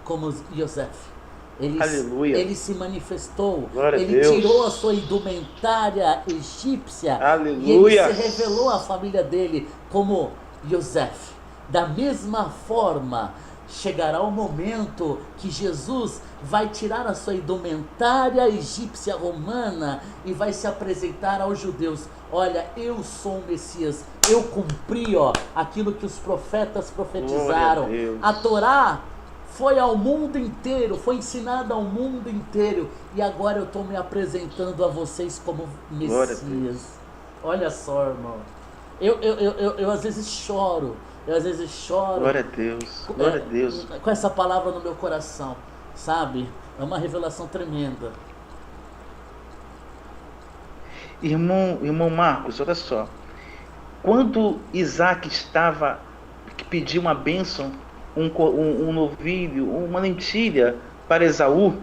Como Yosef. Ele se manifestou. Glória ele a Deus. Tirou a sua indumentária egípcia. Aleluia. E ele se revelou à família dele como Yosef. Da mesma forma, chegará o momento que Jesus vai tirar a sua indumentária egípcia romana e vai se apresentar aos judeus: olha, eu sou o Messias, eu cumpri aquilo que os profetas profetizaram. A Torá foi ao mundo inteiro, foi ensinada ao mundo inteiro, e agora eu estou me apresentando a vocês como Messias. Olha só, irmão, eu às vezes choro. Glória a Deus, glória a Deus. Com essa palavra no meu coração, sabe? É uma revelação tremenda. Irmão Marcos, olha só. Quando Isaac pediu uma bênção, um novilho, uma lentilha para Esaú,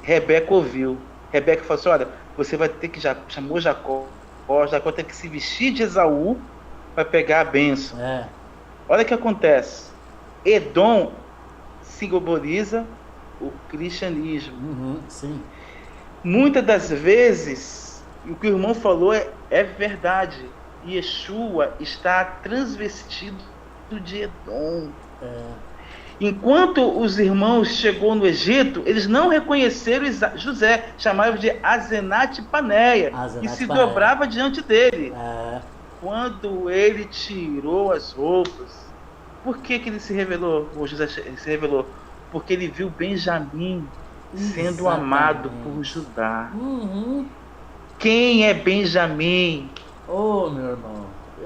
Rebeca ouviu. Rebeca falou assim: olha, você vai ter que, chamou Jacó tem que se vestir de Esaú para pegar a bênção. Olha o que acontece. Edom simboliza o cristianismo. Sim. Muitas das vezes, o que o irmão falou é verdade. Yeshua está transvestido de Edom. Enquanto os irmãos chegou no Egito, eles não reconheceram José, chamavam de Azenat Paneia, e se dobrava diante dele. Quando ele tirou as roupas, por que ele se revelou? O José se revelou porque ele viu Benjamim sendo amado por Judá. Quem é Benjamim? Meu irmão,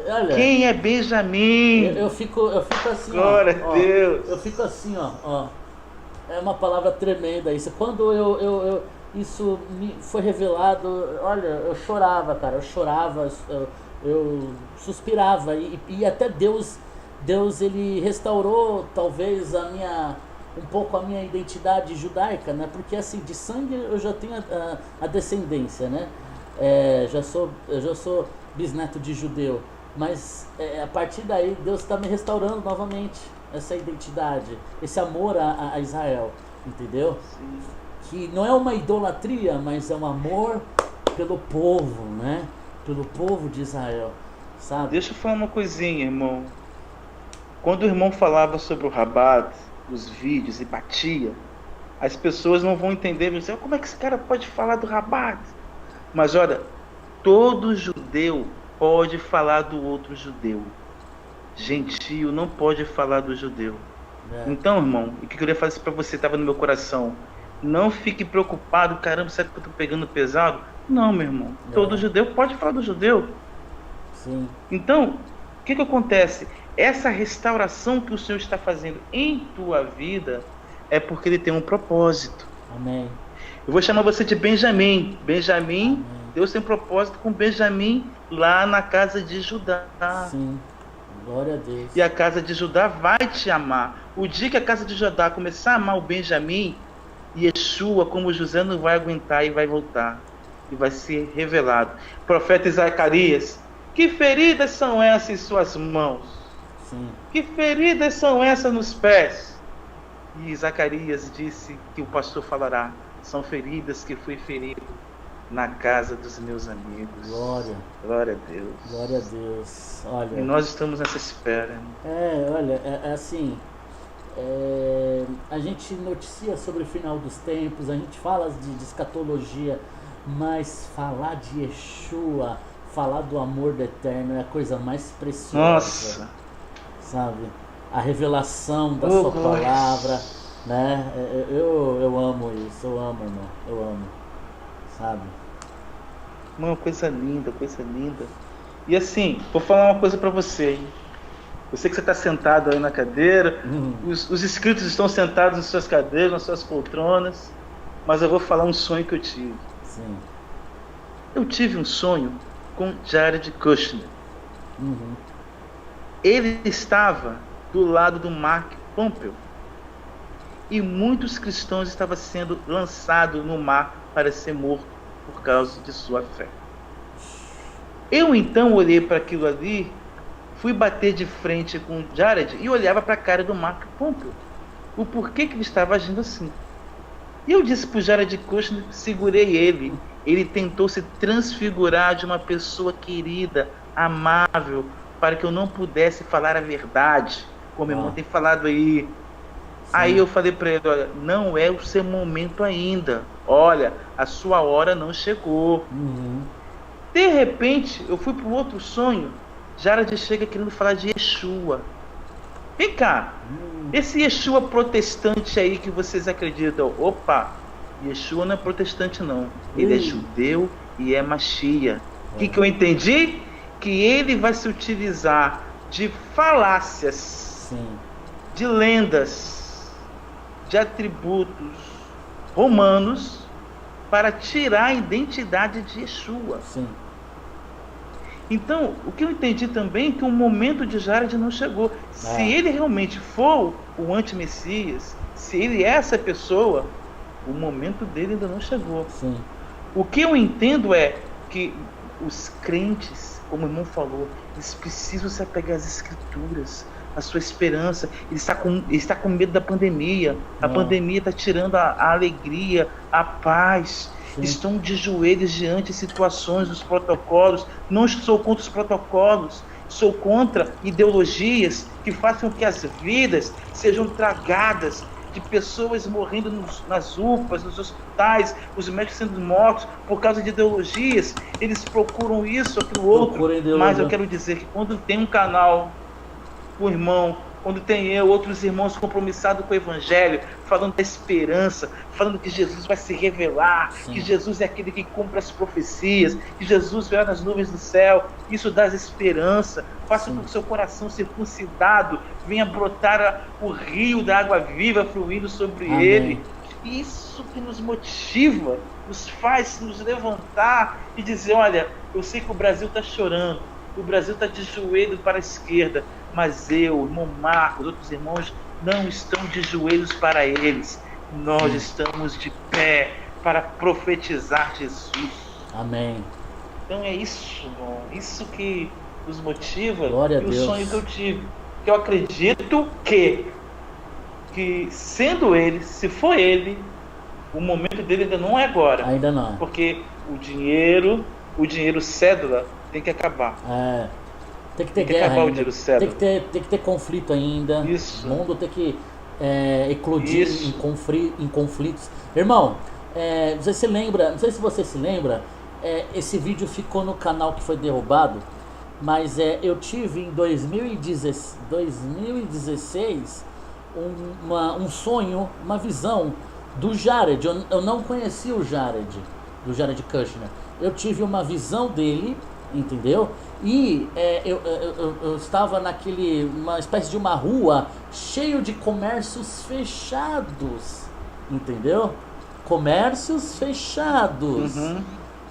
olha, quem é Benjamim? Eu fico assim. Glória a Deus. Eu fico assim, ó. É uma palavra tremenda isso. Quando isso me foi revelado, olha, eu chorava, cara. Eu suspirava e até Deus ele restaurou talvez um pouco a minha identidade judaica, né? Porque assim, de sangue eu já tenho a descendência, né? Eu já sou bisneto de judeu, Mas a partir daí Deus está me restaurando novamente essa identidade, esse amor a Israel, entendeu? Sim. Que não é uma idolatria, mas é um amor pelo povo, né? Pelo povo de Israel, sabe? Deixa eu falar uma coisinha, irmão. Quando o irmão falava sobre o Rabat, os vídeos e batia, as pessoas não vão entender, vão dizer, como é que esse cara pode falar do Rabat? Mas olha, todo judeu pode falar do outro judeu. Gentio não pode falar do judeu. Então, irmão, o que eu queria fazer para você estava no meu coração. Não fique preocupado, caramba, será que eu estou pegando pesado? Não, meu irmão. Todo judeu pode falar do judeu. Sim. Então, o que acontece? Essa restauração que o Senhor está fazendo em tua vida é porque Ele tem um propósito. Amém. Eu vou chamar você de Benjamim. Benjamim, Amém. Deus tem um propósito com Benjamim lá na casa de Judá. Sim. Glória a Deus. E a casa de Judá vai te amar. O dia que a casa de Judá começar a amar o Benjamim, Yeshua, como José, não vai aguentar e vai voltar. E vai ser revelado. Profeta Zacarias, que feridas são essas em suas mãos? Sim. Que feridas são essas nos pés? E Zacarias disse que o pastor falará, são feridas que fui ferido na casa dos meus amigos. Glória a Deus. Glória a Deus. Olha. E nós estamos nessa espera. Olha, é assim, a gente noticia sobre o final dos tempos, a gente fala de escatologia, mas falar de Yeshua, falar do amor do Eterno é a coisa mais preciosa. Nossa! Sabe? A revelação da sua palavra, né? Eu amo isso, eu amo, irmão, eu amo, sabe? Uma coisa linda, coisa linda. E assim, vou falar uma coisa pra você, hein? Eu sei que você está sentado aí na cadeira, os inscritos estão sentados nas suas cadeiras, nas suas poltronas, mas eu vou falar um sonho que eu tive. Sim. Eu tive um sonho com Jared Kushner. Uhum. Ele estava do lado do Mark Pompeo. E muitos cristãos estavam sendo lançados no mar para ser morto por causa de sua fé. Eu então olhei para aquilo ali, fui bater de frente com Jared e olhava para a cara do Mark Pompeo. O porquê que ele estava agindo assim. E eu disse para o Jared Kushner, segurei ele. Ele tentou se transfigurar de uma pessoa querida, amável, para que eu não pudesse falar a verdade, como o irmão tem falado aí. Sim. Aí eu falei para ele, olha, não é o seu momento ainda. Olha, a sua hora não chegou. Uhum. De repente, eu fui para o outro sonho. Jared chega querendo falar de Yeshua. Vem cá, esse Yeshua protestante aí que vocês acreditam, opa, Yeshua não é protestante não. Ele é judeu e é Machia. O que eu entendi? Que ele vai se utilizar de falácias, sim, de lendas, de atributos romanos para tirar a identidade de Yeshua. Sim. Então, o que eu entendi também é que o momento de Jared não chegou. Se ele realmente for o anti-Messias, se ele é essa pessoa, o momento dele ainda não chegou. Sim. O que eu entendo é que os crentes, como o irmão falou, eles precisam se apegar às escrituras, à sua esperança. Ele está com medo da pandemia. A pandemia está tirando a alegria, a paz. Sim. Estão de joelhos diante de situações dos protocolos. Não sou contra os protocolos, sou contra ideologias que façam que as vidas sejam tragadas, de pessoas morrendo nas UPAs, nos hospitais, os médicos sendo mortos por causa de ideologias. Eles procuram isso, aquilo outro. Mas eu quero dizer que quando tem um canal, um irmão, quando tem outros irmãos compromissados com o Evangelho, falando da esperança, falando que Jesus vai se revelar, sim, que Jesus é aquele que cumpre as profecias, que Jesus virá nas nuvens do céu, isso dá esperança. Faça com que o seu coração circuncidado venha brotar o rio da água viva fluindo sobre Amém. Ele. Isso que nos motiva, nos faz nos levantar e dizer, olha, eu sei que o Brasil está chorando, o Brasil está de joelho para a esquerda, mas eu, irmão Marcos, outros irmãos não estão de joelhos para eles. Nós estamos de pé para profetizar Jesus. Amém. Então é isso, irmão. Isso que nos motiva Glória a e o Deus. sonho que eu tive. Que eu acredito que sendo ele, se for ele, o momento dele ainda não é agora. Ainda não. Porque o dinheiro cédula tem que acabar. Tem que ter Tem que guerra acabar o ainda. dinheiro cédula. Tem que ter conflito ainda. Isso. O mundo tem que eclodir Isso. em conflitos. Irmão, não sei se você se lembra, esse vídeo ficou no canal que foi derrubado, mas eu tive em 2016 um sonho, uma visão do Jared. Eu não conhecia o Jared, do Jared Kushner. Eu tive uma visão dele, entendeu? E eu estava uma espécie de uma rua cheio de comércios fechados, entendeu? Comércios fechados,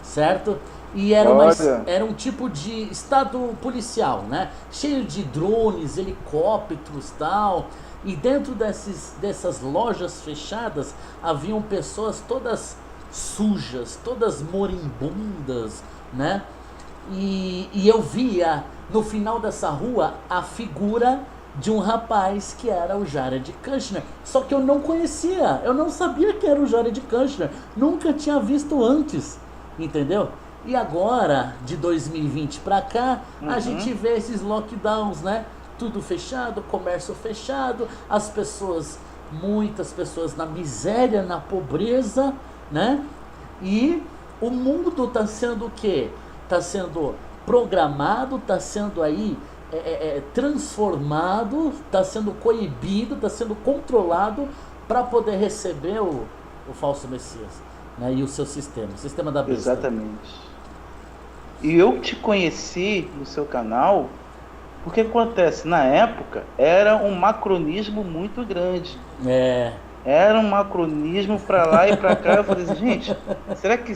certo? E era um tipo de estado policial, né? Cheio de drones, helicópteros, tal. E dentro dessas lojas fechadas haviam pessoas todas sujas, todas moribundas, né? E eu via no final dessa rua a figura de um rapaz que era o Jared Kushner. Só que eu não conhecia, eu não sabia que era o Jared Kushner, nunca tinha visto antes, entendeu? E agora, de 2020 pra cá, a gente vê esses lockdowns, né? Tudo fechado, comércio fechado, muitas pessoas na miséria, na pobreza, né? E o mundo está sendo o quê? Está sendo programado, está sendo aí transformado, está sendo coibido, está sendo controlado para poder receber o falso Messias, né? E o seu sistema, o sistema da besta. Exatamente. E eu te conheci no seu canal porque acontece, na época era um macronismo muito grande. Era um macronismo para lá e para cá. Eu falei assim, gente, será que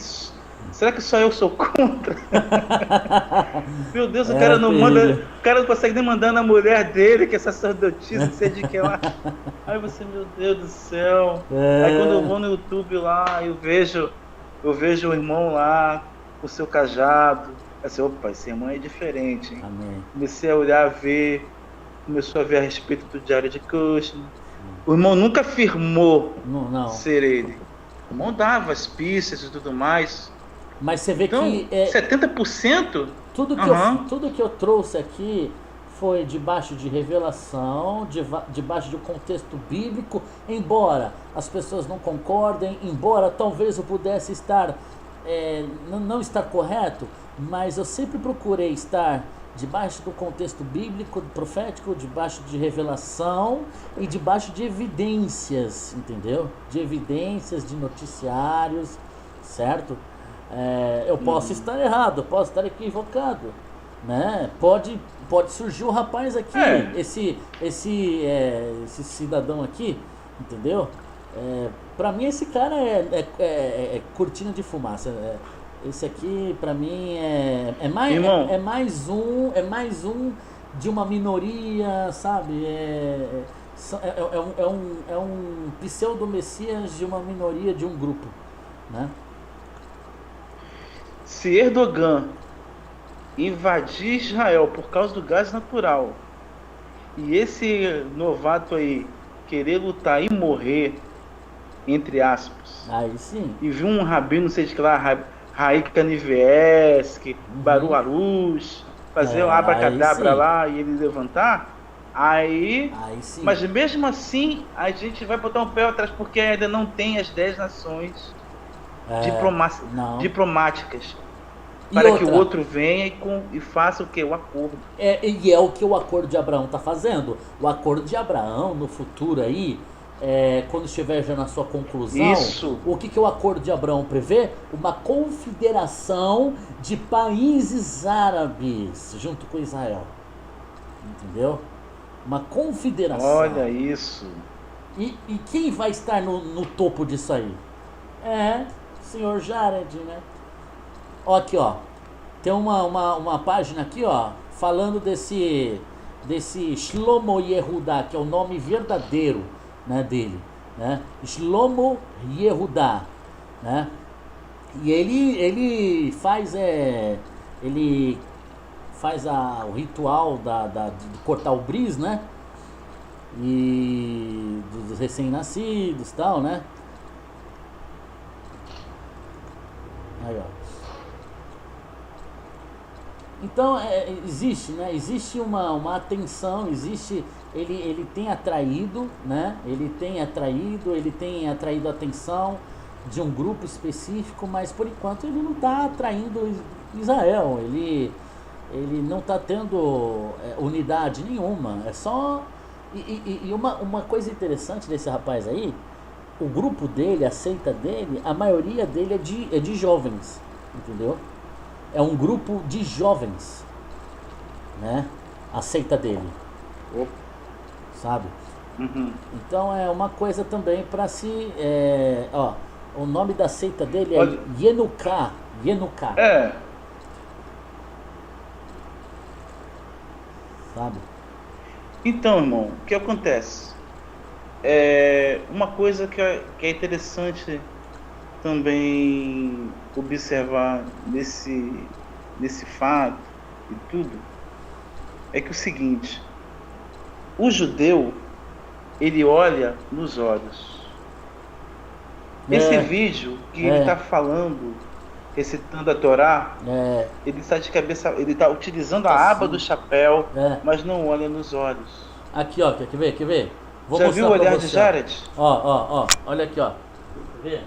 só eu sou contra? Meu Deus, o cara não consegue nem mandar na mulher dele, que é sacerdotisa, não sei de que lá. Aí você, meu Deus do céu. Aí quando eu vou no YouTube lá, eu vejo o irmão lá com o seu cajado. Assim, opa, esse irmão é diferente, hein? Amém. Comecei a olhar, começou a ver a respeito do Jared Kushner. O irmão nunca afirmou não ser ele. O irmão dava as pistas e tudo mais. Mas você vê então, que 70%? Tudo que eu trouxe aqui foi debaixo de revelação, debaixo de um contexto bíblico, embora as pessoas não concordem, embora talvez eu pudesse estar não estar correto, mas eu sempre procurei estar debaixo do contexto bíblico, profético, debaixo de revelação e debaixo de evidências, entendeu? De evidências, de noticiários, certo? Eu posso estar errado, posso estar equivocado, né? Pode surgir um rapaz aqui, esse cidadão aqui, entendeu? Pra mim esse cara é cortina de fumaça. Esse aqui pra mim é mais um de uma minoria, sabe? É um pseudo-messias de uma minoria, de um grupo, né? Se Erdogan invadir Israel por causa do gás natural e esse novato aí querer lutar e morrer, entre aspas, aí sim, e vir um rabino, não sei de que lá, Raik Kanivieski, Baru Arush, fazer um abracadabra lá e ele levantar, aí sim. Mas mesmo assim a gente vai botar um pé atrás porque ainda não tem as 10 nações diplomáticas para que o outro venha e faça o que? O acordo. E é o que o acordo de Abraão está fazendo. O acordo de Abraão no futuro aí, quando estiver já na sua conclusão, o que o acordo de Abraão prevê? Uma confederação de países árabes junto com Israel. Entendeu? Uma confederação. Olha isso. E quem vai estar no topo disso aí? Senhor Jared, né? Ó, aqui, ó. Tem uma página aqui, ó, falando desse Shlomo Yehudá, que é o nome verdadeiro, né, dele, né? Shlomo Yehudá, né? E ele faz o ritual de cortar o bris, né? E dos recém-nascidos e tal, né? Aí, ó. Então, existe, né? Existe uma atenção, existe... Ele tem atraído, né? Ele tem atraído a atenção de um grupo específico, mas por enquanto ele não está atraindo Israel. Ele não está tendo unidade nenhuma. É só... E uma coisa interessante desse rapaz aí, o grupo dele, a seita dele, a maioria dele é de jovens, entendeu? É um grupo de jovens, né? A seita dele, sabe? Uhum. Então é uma coisa também para se... ó, o nome da seita dele é Olha. Yenuká. Sabe? Então, irmão, o que acontece? Uma coisa que é interessante também observar nesse fato e tudo, é que o seguinte, o judeu, ele olha nos olhos. Esse vídeo que ele está falando, recitando a Torá, ele está de cabeça, ele está utilizando a aba do chapéu, mas não olha nos olhos. Aqui, ó, quer ver? Vou Já mostrar viu o pra olhar você, de Jared? Ó, olha aqui, ó. Quer ver?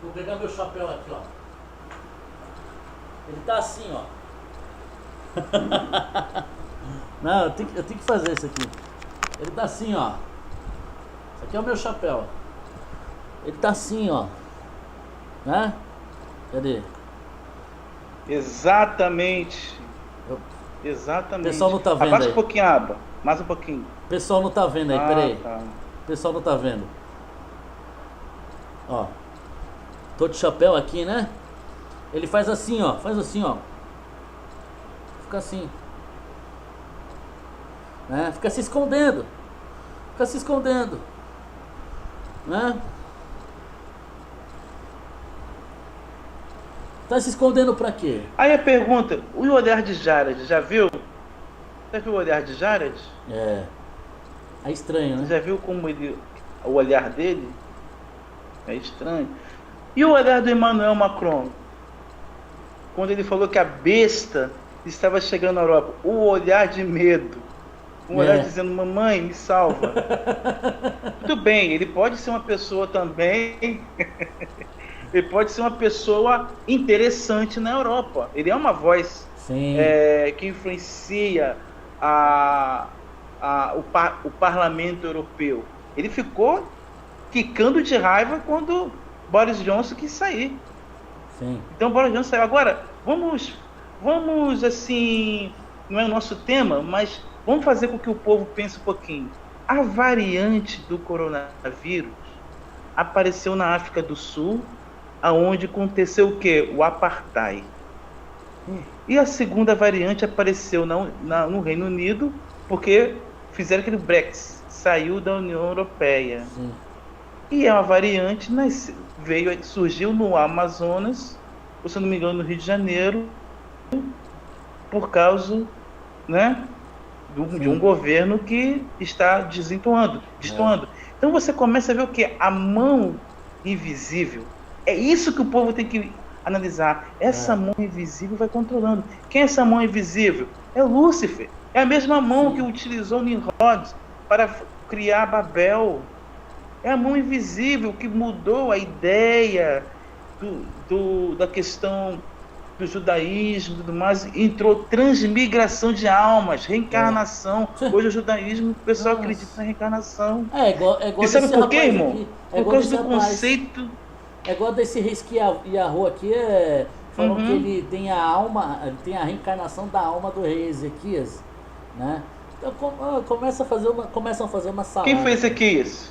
Vou pegar meu chapéu aqui, ó. Ele tá assim, ó. Não, eu tenho que fazer isso aqui. Ele tá assim, ó. Isso aqui é o meu chapéu. Ele tá assim, ó. Né? Cadê? Exatamente. O pessoal não tá vendo Abaixa aí. um pouquinho a aba. Mais um pouquinho. O pessoal não tá vendo aí, peraí. Tá. O pessoal não tá vendo. Ó. Tô de chapéu aqui, né? Ele faz assim, ó. Fica assim. Né? Fica se escondendo. Né? Tá se escondendo pra quê? Aí a pergunta, o olhar de Jared, já viu? Já viu o olhar de Jared? É estranho, né? Já viu como o olhar dele? É estranho. E o olhar do Emmanuel Macron? Quando ele falou que a besta estava chegando na Europa. O olhar de medo. Um olhar dizendo, mamãe, me salva. Tudo bem, ele pode ser uma pessoa também... Ele pode ser uma pessoa interessante na Europa. Ele é uma voz que influencia o parlamento europeu. Ele ficou quicando de raiva quando Boris Johnson quis sair. Sim. Então Boris Johnson saiu. Agora, vamos assim, não é o nosso tema, mas vamos fazer com que o povo pense um pouquinho. A variante do coronavírus apareceu na África do Sul, aonde aconteceu o quê? O apartheid. E a segunda variante apareceu no Reino Unido, porque fizeram aquele Brexit, saiu da União Europeia. Sim. E é uma variante, surgiu no Amazonas, ou se não me engano no Rio de Janeiro, por causa, né, de um governo que está destoando. Então você começa a ver o que? A mão invisível. É isso que o povo tem que analisar. Essa mão invisível vai controlando. Quem é essa mão invisível? É Lúcifer. É a mesma mão que utilizou Nimrod para criar Babel. É a mão invisível que mudou a ideia da questão do judaísmo e tudo mais. Entrou transmigração de almas, reencarnação. Hoje o judaísmo, o pessoal acredita na reencarnação. É igual e sabe por quê, irmão? Por causa do conceito... É igual desse Reis Yahu aqui, falam que ele tem a reencarnação da alma do rei Ezequias, né? Então começam a fazer uma salada. Quem foi Ezequias?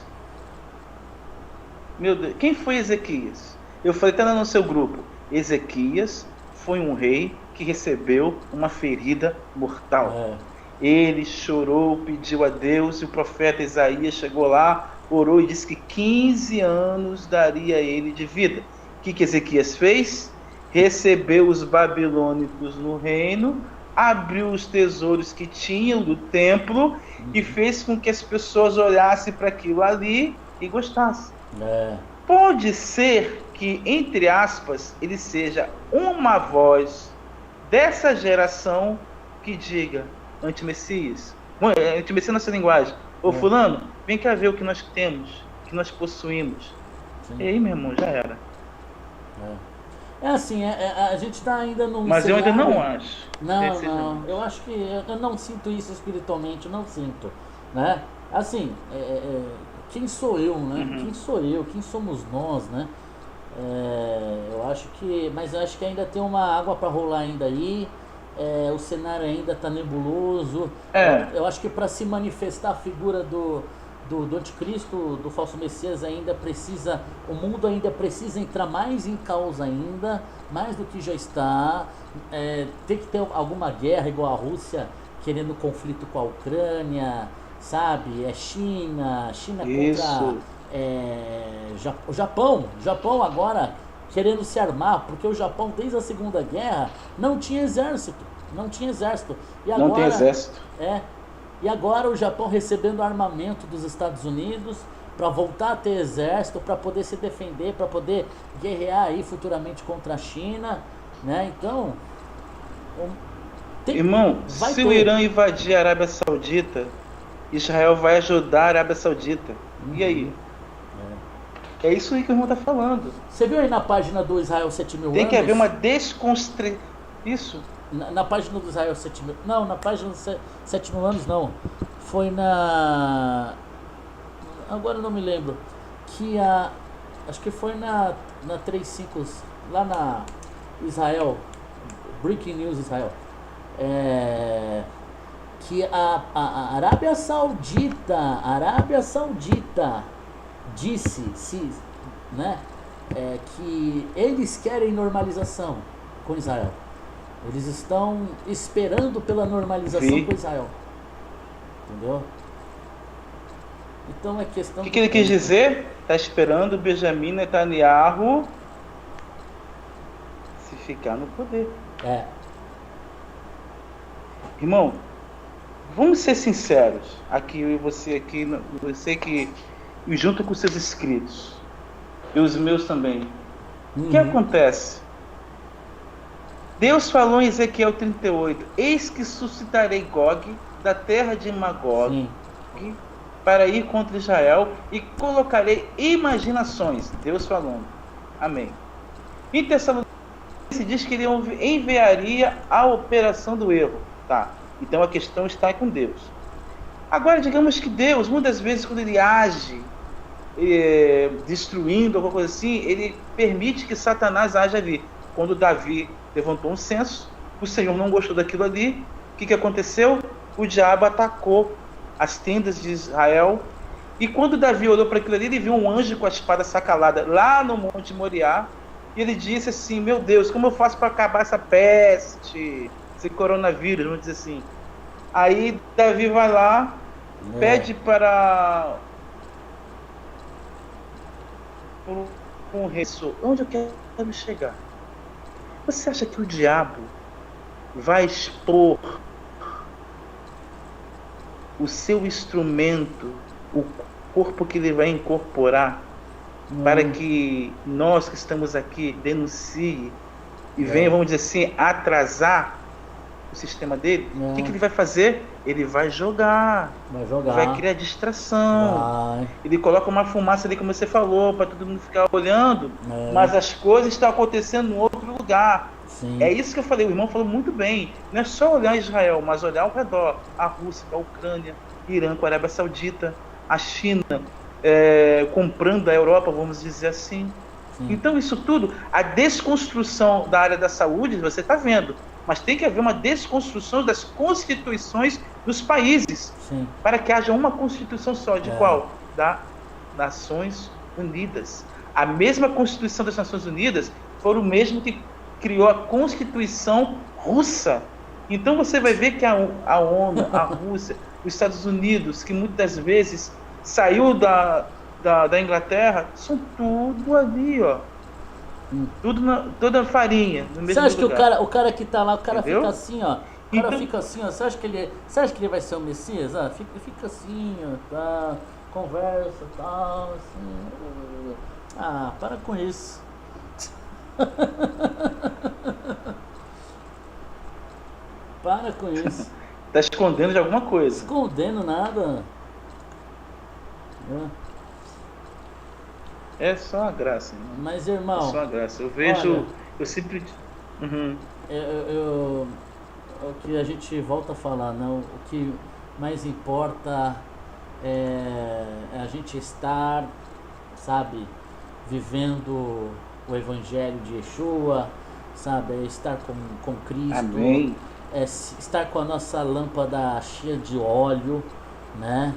Meu Deus, quem foi Ezequias? Eu falei, tá no seu grupo. Ezequias foi um rei que recebeu uma ferida mortal. Ele chorou, pediu a Deus, e o profeta Isaías chegou lá, orou e disse que 15 anos daria a ele de vida. O que Ezequias fez? Recebeu os babilônicos no reino, abriu os tesouros que tinham do templo e fez com que as pessoas olhassem para aquilo ali e gostassem. Pode ser que, entre aspas, ele seja uma voz dessa geração que diga anti-Messias. Anti-Messias nessa linguagem. Ô fulano, vem cá ver o que nós temos, o que nós possuímos. Sim. E aí, meu irmão, já era. É assim, a gente está ainda num Mas cenário... eu ainda não acho. Não, eu acho que eu não sinto isso espiritualmente, não sinto, né? Assim, quem sou eu, né? Uhum. Quem sou eu? Quem somos nós, né? Eu acho que... Mas eu acho que ainda tem uma água para rolar ainda aí. O cenário ainda está nebuloso. Eu acho que para se manifestar a figura do anticristo, do falso Messias, ainda precisa, o mundo ainda precisa entrar mais em causa ainda, mais do que já está. Tem que ter alguma guerra igual a Rússia querendo conflito com a Ucrânia, sabe? China contra o Japão agora querendo se armar, porque o Japão desde a Segunda Guerra não tinha exército. E agora, não tem exército. E agora o Japão recebendo armamento dos Estados Unidos para voltar a ter exército, para poder se defender, para poder guerrear aí futuramente contra a China, né? Então, irmão, se o Irã invadir a Arábia Saudita, Israel vai ajudar a Arábia Saudita. E aí? É isso aí que o irmão está falando. Você viu aí na página do Israel 7.000 anos? Tem que haver uma desconstrução. Isso. Na página do Israel 7.000... Não, na página dos 7.000 anos não. Foi na... Agora eu não me lembro. Acho que foi na 35... Lá na Israel. Breaking News Israel. Que a Arábia Saudita disse, né? Que eles querem normalização com Israel. Eles estão esperando pela normalização com Israel. Entendeu? Então é questão... O que ele quis dizer? Está esperando Benjamin Netanyahu se ficar no poder. Irmão, vamos ser sinceros. Aqui, eu e você que junto com seus inscritos. E os meus também. O que acontece? Deus falou em Ezequiel 38, eis que suscitarei Gog da terra de Magog para ir contra Israel e colocarei imaginações. Deus falando. Amém. Em Tessalonicenses se diz que ele enviaria a operação do erro. Tá. Então a questão está com Deus. Agora, digamos que Deus, muitas vezes, quando ele age destruindo alguma coisa assim, ele permite que Satanás haja ali. Quando Davi levantou um censo, o Senhor não gostou daquilo ali, o que aconteceu? O diabo atacou as tendas de Israel, e quando Davi olhou para aquilo ali, ele viu um anjo com a espada sacalada lá no Monte Moriá, e ele disse assim, meu Deus, como eu faço para acabar essa peste, esse coronavírus, vamos dizer assim. Aí Davi vai lá, pede para um rei, onde eu quero chegar? Você acha que o diabo vai expor o seu instrumento, o corpo que ele vai incorporar, para que nós que estamos aqui denuncie e venha, vamos dizer assim, atrasar o sistema dele? O que ele vai fazer? Ele vai jogar. Vai criar distração. Ele coloca uma fumaça ali, como você falou, para todo mundo ficar olhando, mas as coisas estão acontecendo em outro lugar. Sim. É isso que eu falei, o irmão falou muito bem. Não é só olhar Israel, mas olhar ao redor. A Rússia, a Ucrânia, Irã, a Arábia Saudita, a China, comprando a Europa, vamos dizer assim. Sim. Então isso tudo, a desconstrução da área da saúde, você está vendo, mas tem que haver uma desconstrução das constituições dos países. Sim. Para que haja uma constituição só. De qual? Das Nações Unidas. A mesma Constituição das Nações Unidas foi o mesmo que criou a Constituição Russa. Então você vai ver que a ONU, a Rússia, os Estados Unidos, que muitas vezes saiu da Inglaterra, são tudo ali, ó. Tudo toda farinha, no mesmo lugar. Você acha lugar. que o cara que tá lá, o cara Entendeu? Fica assim, ó, O cara Então, fica assim, ó, você acha que ele vai ser o Messias? Ah, fica assim, ó, tá, conversa, tal, assim. Ah, para com isso. Para com isso. tá escondendo de alguma coisa. Escondendo nada. Né? É só uma graça, irmão. Mas, É irmão, só uma graça. Eu olha, vejo, eu sempre. Uhum. eu, o que a gente volta a falar, né? O que mais importa é a gente estar, sabe, vivendo o Evangelho de Yeshua, sabe, é estar com Cristo, Amém. estar com a nossa lâmpada cheia de óleo, né?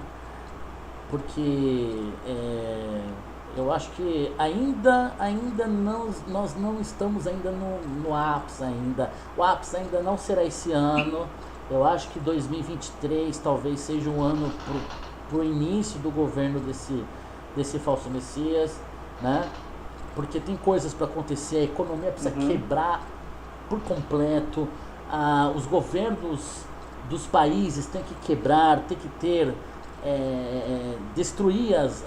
Porque eu acho que ainda não, nós não estamos ainda no ápice ainda. O ápice ainda não será esse ano. Eu acho que 2023 talvez seja um ano pro início do governo desse falso Messias, né? Porque tem coisas para acontecer, a economia precisa quebrar por completo, os governos dos países têm que quebrar, tem que ter destruir as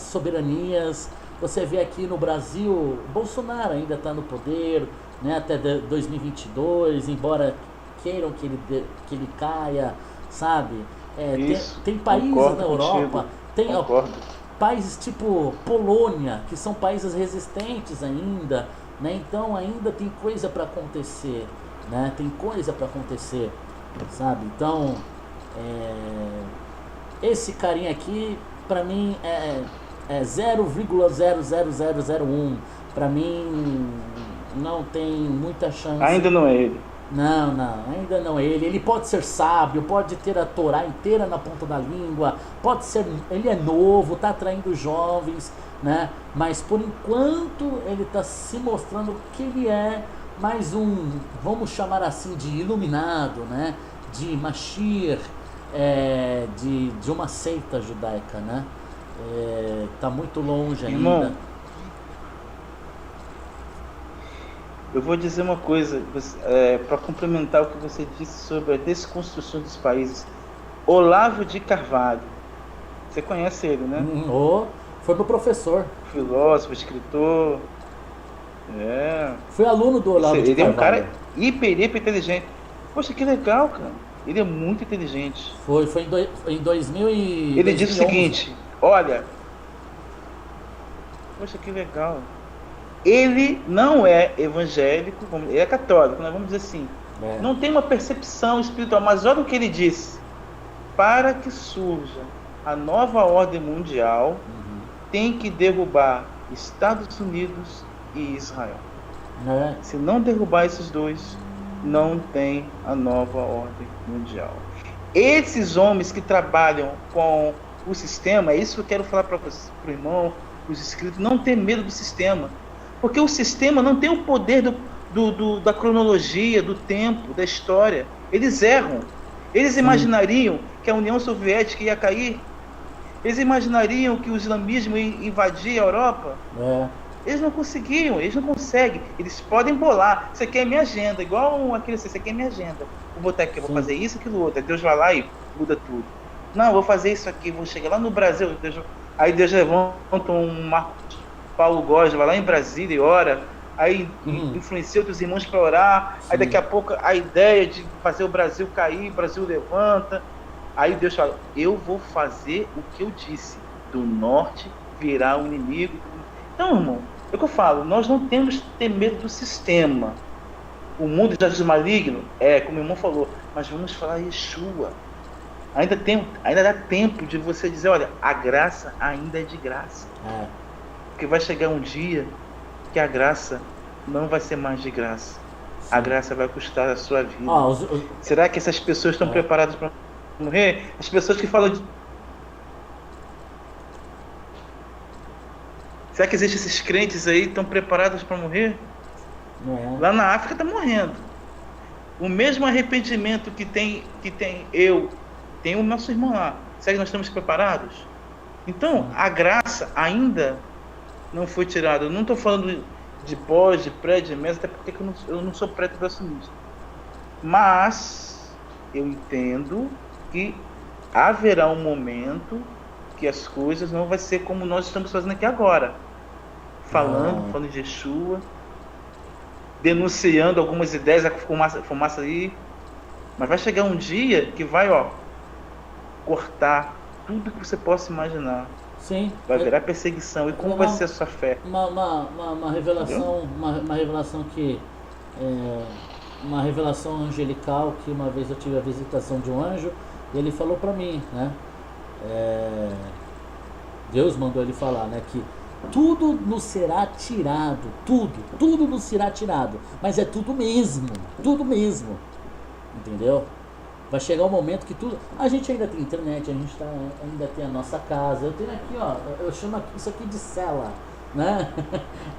soberanias. Você vê aqui no Brasil, Bolsonaro ainda está no poder, né, até 2022, embora queiram que ele caia, sabe? Isso. Tem países Concordo na Europa, contigo. Concordo. países tipo Polônia, que são países resistentes ainda, né? Então ainda tem coisa para acontecer, né? Tem coisa para acontecer, sabe? Então, esse carinha aqui, pra mim, é 0,00001. Pra mim, não tem muita chance. Ainda não é ele. Não, ainda não é ele. Ele pode ser sábio, pode ter a Torá inteira na ponta da língua, pode ser, ele é novo, tá atraindo jovens, né? Mas por enquanto ele tá se mostrando que ele é mais um, vamos chamar assim, de iluminado, né? De Mashiach, de uma seita judaica, né? Tá muito longe ainda. Irmão, eu vou dizer uma coisa, para complementar o que você disse sobre a desconstrução dos países. Olavo de Carvalho, você conhece ele, né? Foi meu professor. Filósofo, escritor. Fui aluno do Olavo de Ele é um Carvalho. cara hiper inteligente. Poxa, que legal, cara. Ele é muito inteligente. Foi em 2000 e Ele disse o 2011. seguinte: olha, poxa, que legal. Ele não é evangélico, ele é católico, né? Vamos dizer assim. Não tem uma percepção espiritual, mas olha o que ele disse: para que surja a nova ordem mundial, tem que derrubar Estados Unidos e Israel. Se não derrubar esses dois, não tem a nova ordem mundial. Esses homens que trabalham com o sistema, é isso que eu quero falar para o irmão, os inscritos, não ter medo do sistema. Porque o sistema não tem o poder da cronologia, do tempo, da história. Eles erram. Eles imaginariam que a União Soviética ia cair? Eles imaginariam que o islamismo ia invadir a Europa? Eles não conseguiam, eles não conseguem. Eles podem bolar. Isso aqui é minha agenda, igual aquele, isso aqui é minha agenda. Vou botar aqui, vou fazer isso, aquilo, outro. Aí Deus vai lá e muda tudo. Não, vou fazer isso aqui, vou chegar lá no Brasil. Aí Deus levanta um Marcos Paulo Góes, vai lá em Brasília e ora. Aí influencia outros irmãos para orar. Aí daqui a pouco a ideia de fazer o Brasil cair, o Brasil levanta. Aí Deus fala: eu vou fazer o que eu disse. Do norte virá o inimigo. Então, irmão, é o que eu falo, nós não temos que ter medo do sistema. O mundo já diz maligno, como o irmão falou, mas vamos falar Yeshua. Ainda dá tempo de você dizer: olha, a graça ainda é de graça. Porque vai chegar um dia que a graça não vai ser mais de graça. A graça vai custar a sua vida. Será que essas pessoas estão preparadas para morrer? As pessoas que falam de... Será que existem esses crentes aí que estão preparados para morrer? Lá na África está morrendo. O mesmo arrependimento que tem tem o nosso irmão lá. Será que nós estamos preparados? Então, a graça ainda não foi tirada. Eu não estou falando de pós, de pré, de mesa, até porque eu não sou pré-tribulacionista. Mas eu entendo que haverá um momento que as coisas não vai ser como nós estamos fazendo aqui agora. Falando de Yeshua, denunciando algumas ideias, a fumaça aí. Mas vai chegar um dia que vai, cortar tudo que você possa imaginar. Sim. Vai virar perseguição. E como vai ser a sua fé? Uma revelação, uma revelação que uma revelação angelical, que uma vez eu tive a visitação de um anjo e ele falou para mim, né? Deus mandou ele falar, né, que tudo nos será tirado, tudo nos será tirado, mas é tudo mesmo, entendeu? Vai chegar um momento que tudo, a gente ainda tem internet, a gente ainda tem a nossa casa, eu tenho aqui, eu chamo isso aqui de cela, né?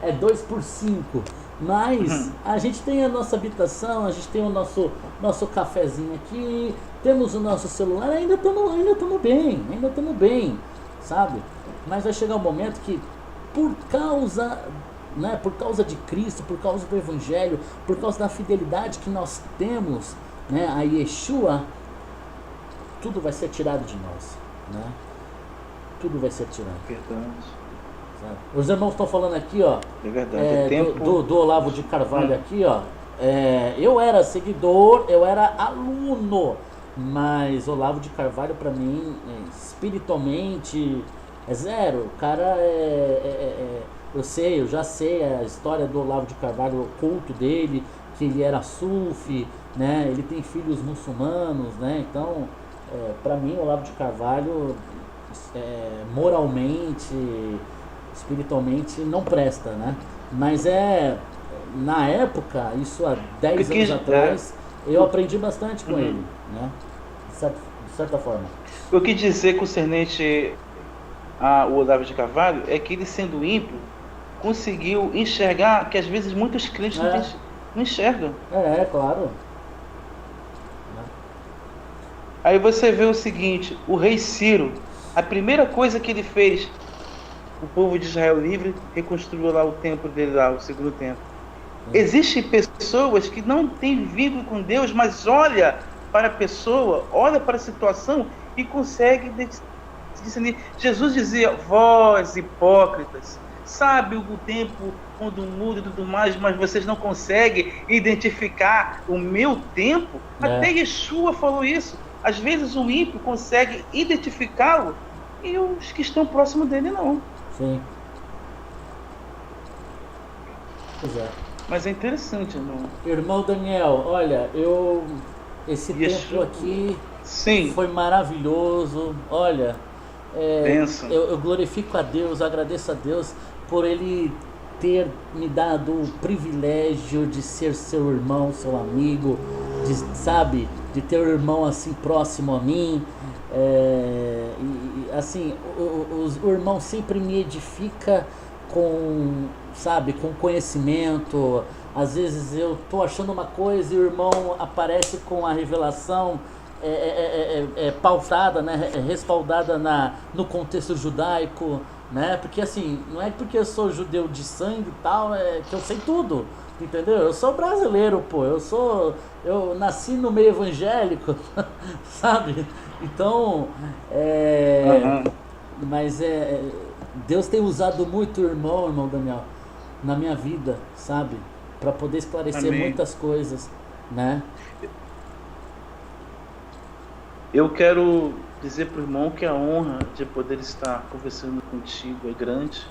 É 2x5, mas a gente tem a nossa habitação, a gente tem o nosso cafezinho aqui, temos o nosso celular, ainda estamos bem, sabe? Mas vai chegar um momento que por causa de Cristo, por causa do Evangelho, por causa da fidelidade que nós temos, né, a Yeshua, tudo vai ser tirado de nós, né? Tudo vai ser tirado. Verdade. Sabe? Os irmãos estão falando aqui, é verdade. Do Olavo de Carvalho aqui, eu era seguidor, eu era aluno, mas Olavo de Carvalho para mim, espiritualmente, é zero. O cara eu já sei a história do Olavo de Carvalho, o culto dele, que ele era sufi, né? Ele tem filhos muçulmanos, né? Então, para mim, o Olavo de Carvalho, moralmente, espiritualmente, não presta, né? Mas na época, isso há 10 anos atrás, eu aprendi bastante com ele, né? De certa forma. O que dizer concernente o Olavo de Carvalho é que ele, sendo ímpio, conseguiu enxergar que às vezes muitos crentes não enxergam. Claro. Aí você vê o seguinte, o rei Ciro, a primeira coisa que ele fez, o povo de Israel livre, reconstruiu lá o templo dele, lá, o segundo templo. Existem pessoas que não têm vínculo com Deus, mas olha para a pessoa, olha para a situação e consegue discernir. Jesus dizia, vós hipócritas, sabe o tempo quando muda e tudo mais, mas vocês não conseguem identificar o meu tempo? Até Yeshua falou isso. Às vezes o ímpio consegue identificá-lo e os que estão próximos dele não. Sim. Pois é. Mas é interessante, irmão. Irmão Daniel, olha, esse tempo aqui foi maravilhoso. Olha, eu glorifico a Deus, agradeço a Deus por Ele ter me dado o privilégio de ser seu irmão, seu amigo, de ter um irmão assim próximo a mim. Assim, o irmão sempre me edifica com conhecimento. Às vezes eu tô achando uma coisa e o irmão aparece com a revelação pautada, né, respaldada no contexto judaico, né? Porque assim, não é porque eu sou judeu de sangue e tal, que eu sei tudo, entendeu? Eu sou brasileiro, pô, eu nasci no meio evangélico, sabe? Então, mas Deus tem usado muito o irmão Daniel, na minha vida, sabe? Para poder esclarecer muitas coisas, né? Eu quero dizer para o irmão que a honra de poder estar conversando contigo é grande.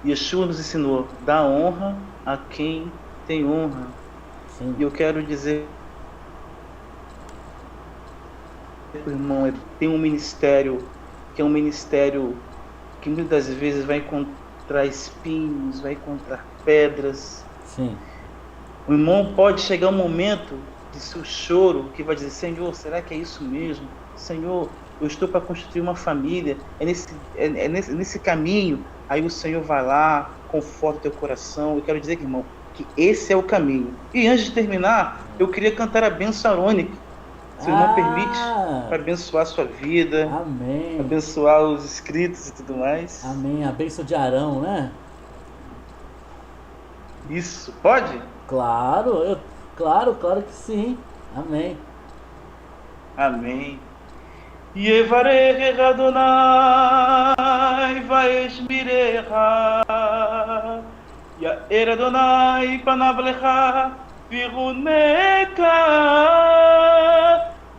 Yeshua nos ensinou, dá honra a quem tem honra. Sim. E eu quero dizer para o irmão, tem um ministério que é um ministério que muitas vezes vai encontrar espinhos, vai encontrar pedras. Sim. O irmão pode chegar um momento de seu choro que vai dizer, Senhor, será que é isso mesmo? Senhor, eu estou para constituir uma família, é nesse caminho. Aí o Senhor vai lá, conforta o teu coração. Eu quero dizer, irmão, que esse é o caminho. E antes de terminar, eu queria cantar a bênção arônica. Se o irmão permite, para abençoar a sua vida. Amém. Abençoar os inscritos e tudo mais. Amém. A bênção de Arão, né? Isso. Pode? Claro, claro que sim. Amém. Amém. Yevarech Adonai vaeshmirecha. Yair Adonai panav lecha viruneka.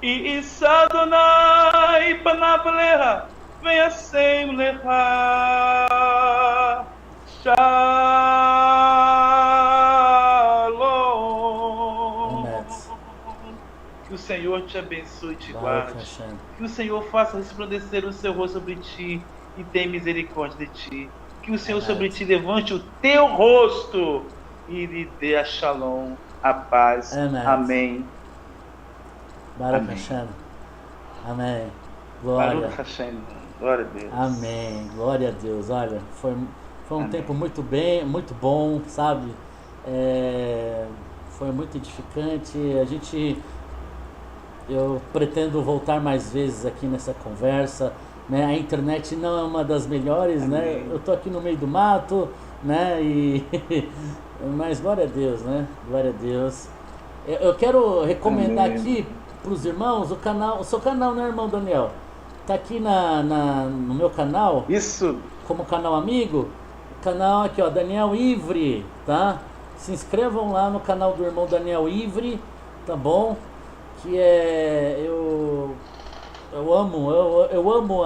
Yisa Adonai panav lecha veyasem lecha. Shalom. Amém. Que o Senhor te abençoe e te Baruch guarde. Hashem. Que o Senhor faça resplandecer o seu rosto sobre ti e tenha misericórdia de ti. Que o Senhor Amém. sobre ti levante o teu rosto e lhe dê a shalom, a paz. Amém. Amém. Baruch Amém. Hashem. Amém. Glória. Baruch Hashem. Glória a Deus. Amém. Glória a Deus. Olha, foi um Amém. tempo muito bom, sabe? Foi muito edificante. Eu pretendo voltar mais vezes aqui nessa conversa, né? A internet não é uma das melhores, Amém. né? Eu tô aqui no meio do mato, né? Mas glória a Deus, né? Glória a Deus. Eu quero recomendar Amém. aqui para os irmãos o seu canal, né, irmão Daniel? Tá aqui no meu canal, Isso. como canal amigo, canal aqui, ó, Daniel Ivre, tá? Se inscrevam lá no canal do irmão Daniel Ivre, tá bom? Que eu amo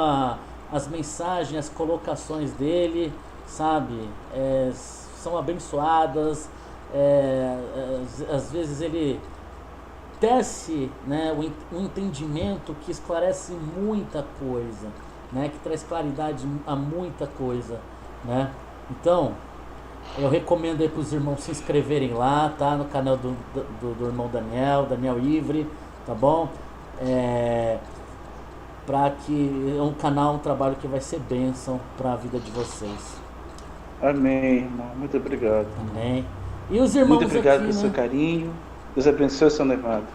as mensagens, as colocações dele, sabe? São abençoadas. Às vezes ele tece, né, um entendimento que esclarece muita coisa, né? Que traz claridade a muita coisa, né? Então, eu recomendo aí para os irmãos se inscreverem lá, tá? No canal do irmão Daniel Ivre, tá bom? Para que é um canal, um trabalho que vai ser bênção para a vida de vocês. Amém, irmão. Muito obrigado. Amém. E os irmãos Muito obrigado aqui, pelo né? seu carinho. Deus abençoe o seu noivado.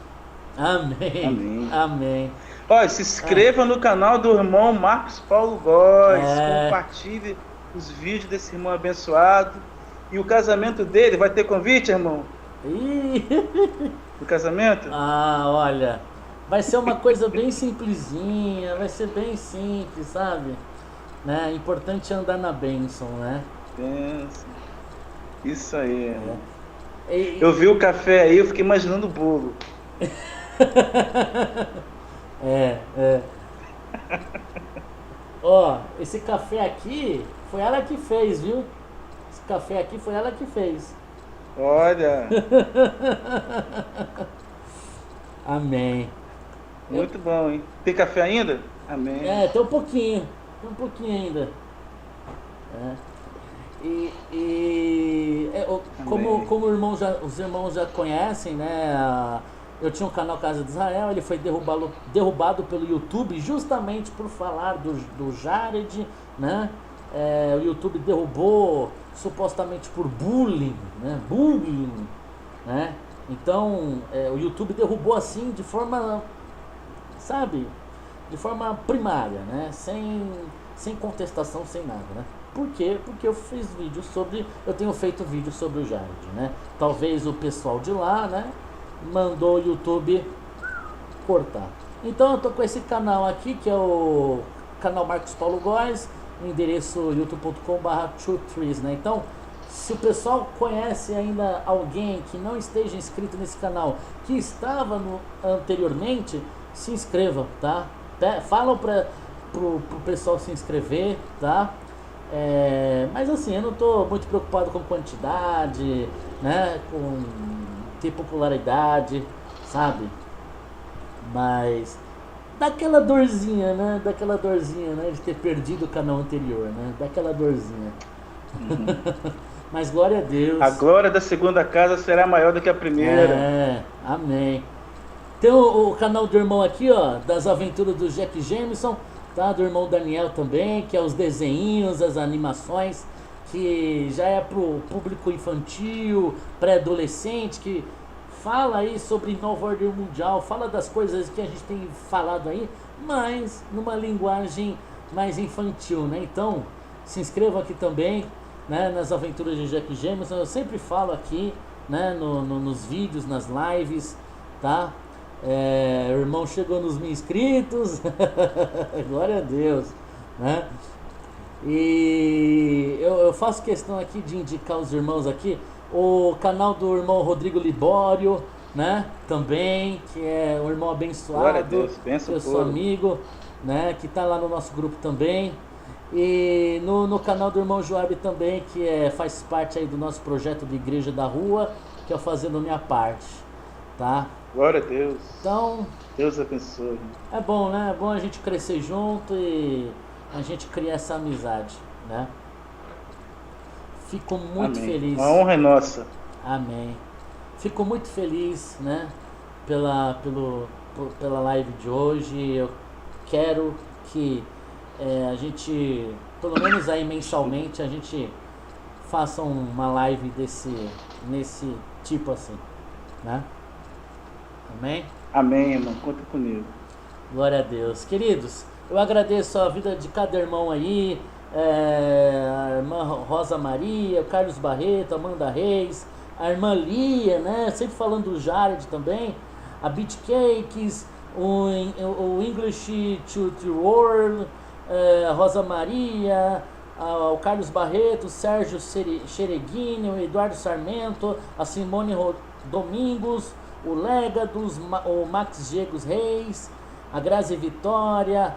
Amém. Amém. Amém. Olha, se inscreva no canal do irmão Marcos Paulo Góes. É. Compartilhe os vídeos desse irmão abençoado. E o casamento dele, vai ter convite, irmão? Ih. O casamento? Olha, vai ser uma coisa bem simplesinha, vai ser bem simples, sabe? Né? Importante é andar na bênção, né? Benção. Isso aí. irmão. E- Eu vi o café aí, eu fiquei imaginando o bolo. Ó, esse café aqui foi ela que fez, viu? Esse café aqui foi ela que fez. Olha, Amém. muito bom, hein? Tem café ainda? Amém. Tem um pouquinho ainda. Amém. Como os irmãos já conhecem, né? Eu tinha um canal Casa de Israel, ele foi derrubado pelo YouTube justamente por falar do Jared, né? O YouTube derrubou supostamente por bullying, né? Né? Então, o YouTube derrubou assim de forma, sabe? De forma primária, né? Sem contestação, sem nada, né? Por quê? Porque eu tenho feito vídeo sobre o Jared, né? Talvez o pessoal de lá, né, mandou o YouTube cortar. Então eu tô com esse canal aqui, que é o canal Marcos Paulo Góes, endereço youtube.com/truetrees, né? Então, se o pessoal conhece ainda alguém que não esteja inscrito nesse canal, que estava anteriormente, se inscreva, tá? Falam pro pessoal se inscrever, tá? Mas assim, eu não estou muito preocupado com quantidade, né? Com ter popularidade, sabe? Mas dá aquela dorzinha, né? De ter perdido o canal anterior, né? Dá aquela dorzinha. Mas glória a Deus. A glória da segunda casa será maior do que a primeira. Amém. Tem o canal do irmão aqui, ó, das aventuras do Jack Jameson, tá? Do irmão Daniel também, que é os desenhinhos, as animações, que já é pro público infantil, pré-adolescente, que fala aí sobre nova ordem mundial, fala das coisas que a gente tem falado aí, mas numa linguagem mais infantil, né? Então, se inscreva aqui também, né, nas aventuras de Jack Jameson. Eu sempre falo aqui, né, nos vídeos, nas lives, tá? O irmão chegou nos 1.000 inscritos. Glória a Deus, né? E eu faço questão aqui de indicar os irmãos aqui. O canal do irmão Rodrigo Libório, né? Também, que é um irmão Glória a abençoado, Deus, que benção eu sou pura. amigo, né? Que tá lá no nosso grupo também. E no canal do irmão Joab também, que faz parte aí do nosso projeto de Igreja da Rua, que é o Fazendo Minha Parte, tá? Glória a Deus. Então, Deus abençoe. é bom, né? É bom a gente crescer junto e a gente criar essa amizade, né? Fico muito Amém. feliz. A honra é nossa. Amém. Fico muito feliz, né? Pela live de hoje. Eu quero que a gente, pelo menos aí mensalmente, a gente faça uma live nesse tipo assim, né? Amém? Amém, irmão. Conta comigo. Glória a Deus. Queridos, eu agradeço a vida de cada irmão aí, a irmã Rosa Maria, o Carlos Barreto, a Amanda Reis, a irmã Lia, né? Sempre falando do Jared também, a Beach Cakes, o English to the World, a Rosa Maria, o Carlos Barreto, o Sérgio Xereguini, o Eduardo Sarmento, a Simone Domingos, o Legados, o Max Diegos Reis, a Grazi Vitória,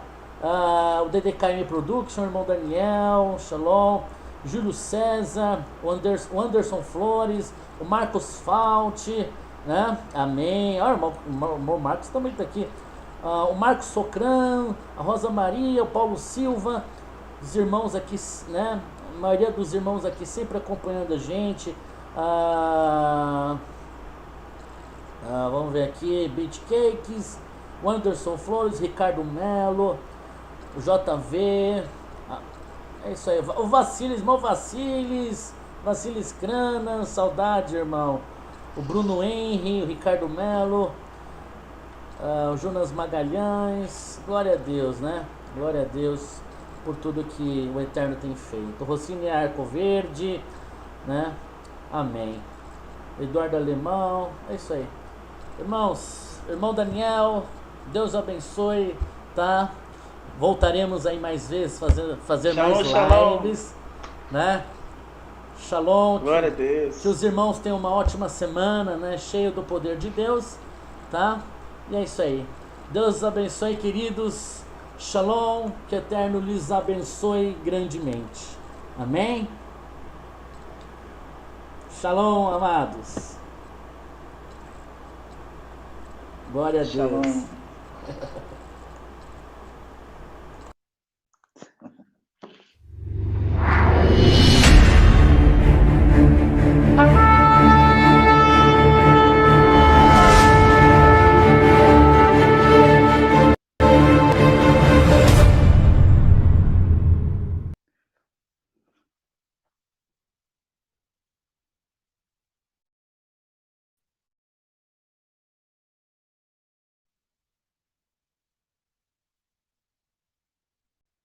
o DDKM Production, o irmão Daniel, Shalom, Júlio César, o Anderson Flores, o Marcos Falte, né? Amém. O irmão Marcos também está aqui. O Marcos Socran, a Rosa Maria, o Paulo Silva, os irmãos aqui, né? A maioria dos irmãos aqui sempre acompanhando a gente. Vamos ver aqui, Beach Cakes, o Anderson Flores, Ricardo Melo, o JV, é isso aí, o Vacilis, irmão Vacilis Crana, saudade, irmão, o Bruno Henry, o Ricardo Melo, o Jonas Magalhães, glória a Deus, né? Glória a Deus por tudo que o Eterno tem feito. O Rossini Arco Verde, né? Amém. Eduardo Alemão, é isso aí. Irmãos, irmão Daniel, Deus abençoe, tá? Voltaremos aí mais vezes, fazer Shalom, mais shalom. lives, né? Shalom. Glória a Deus. Que os irmãos tenham uma ótima semana, né? Cheio do poder de Deus, tá? E é isso aí. Deus abençoe, queridos. Shalom, que o Eterno lhes abençoe grandemente. Amém? Shalom, amados. Glória a Deus. Shalom.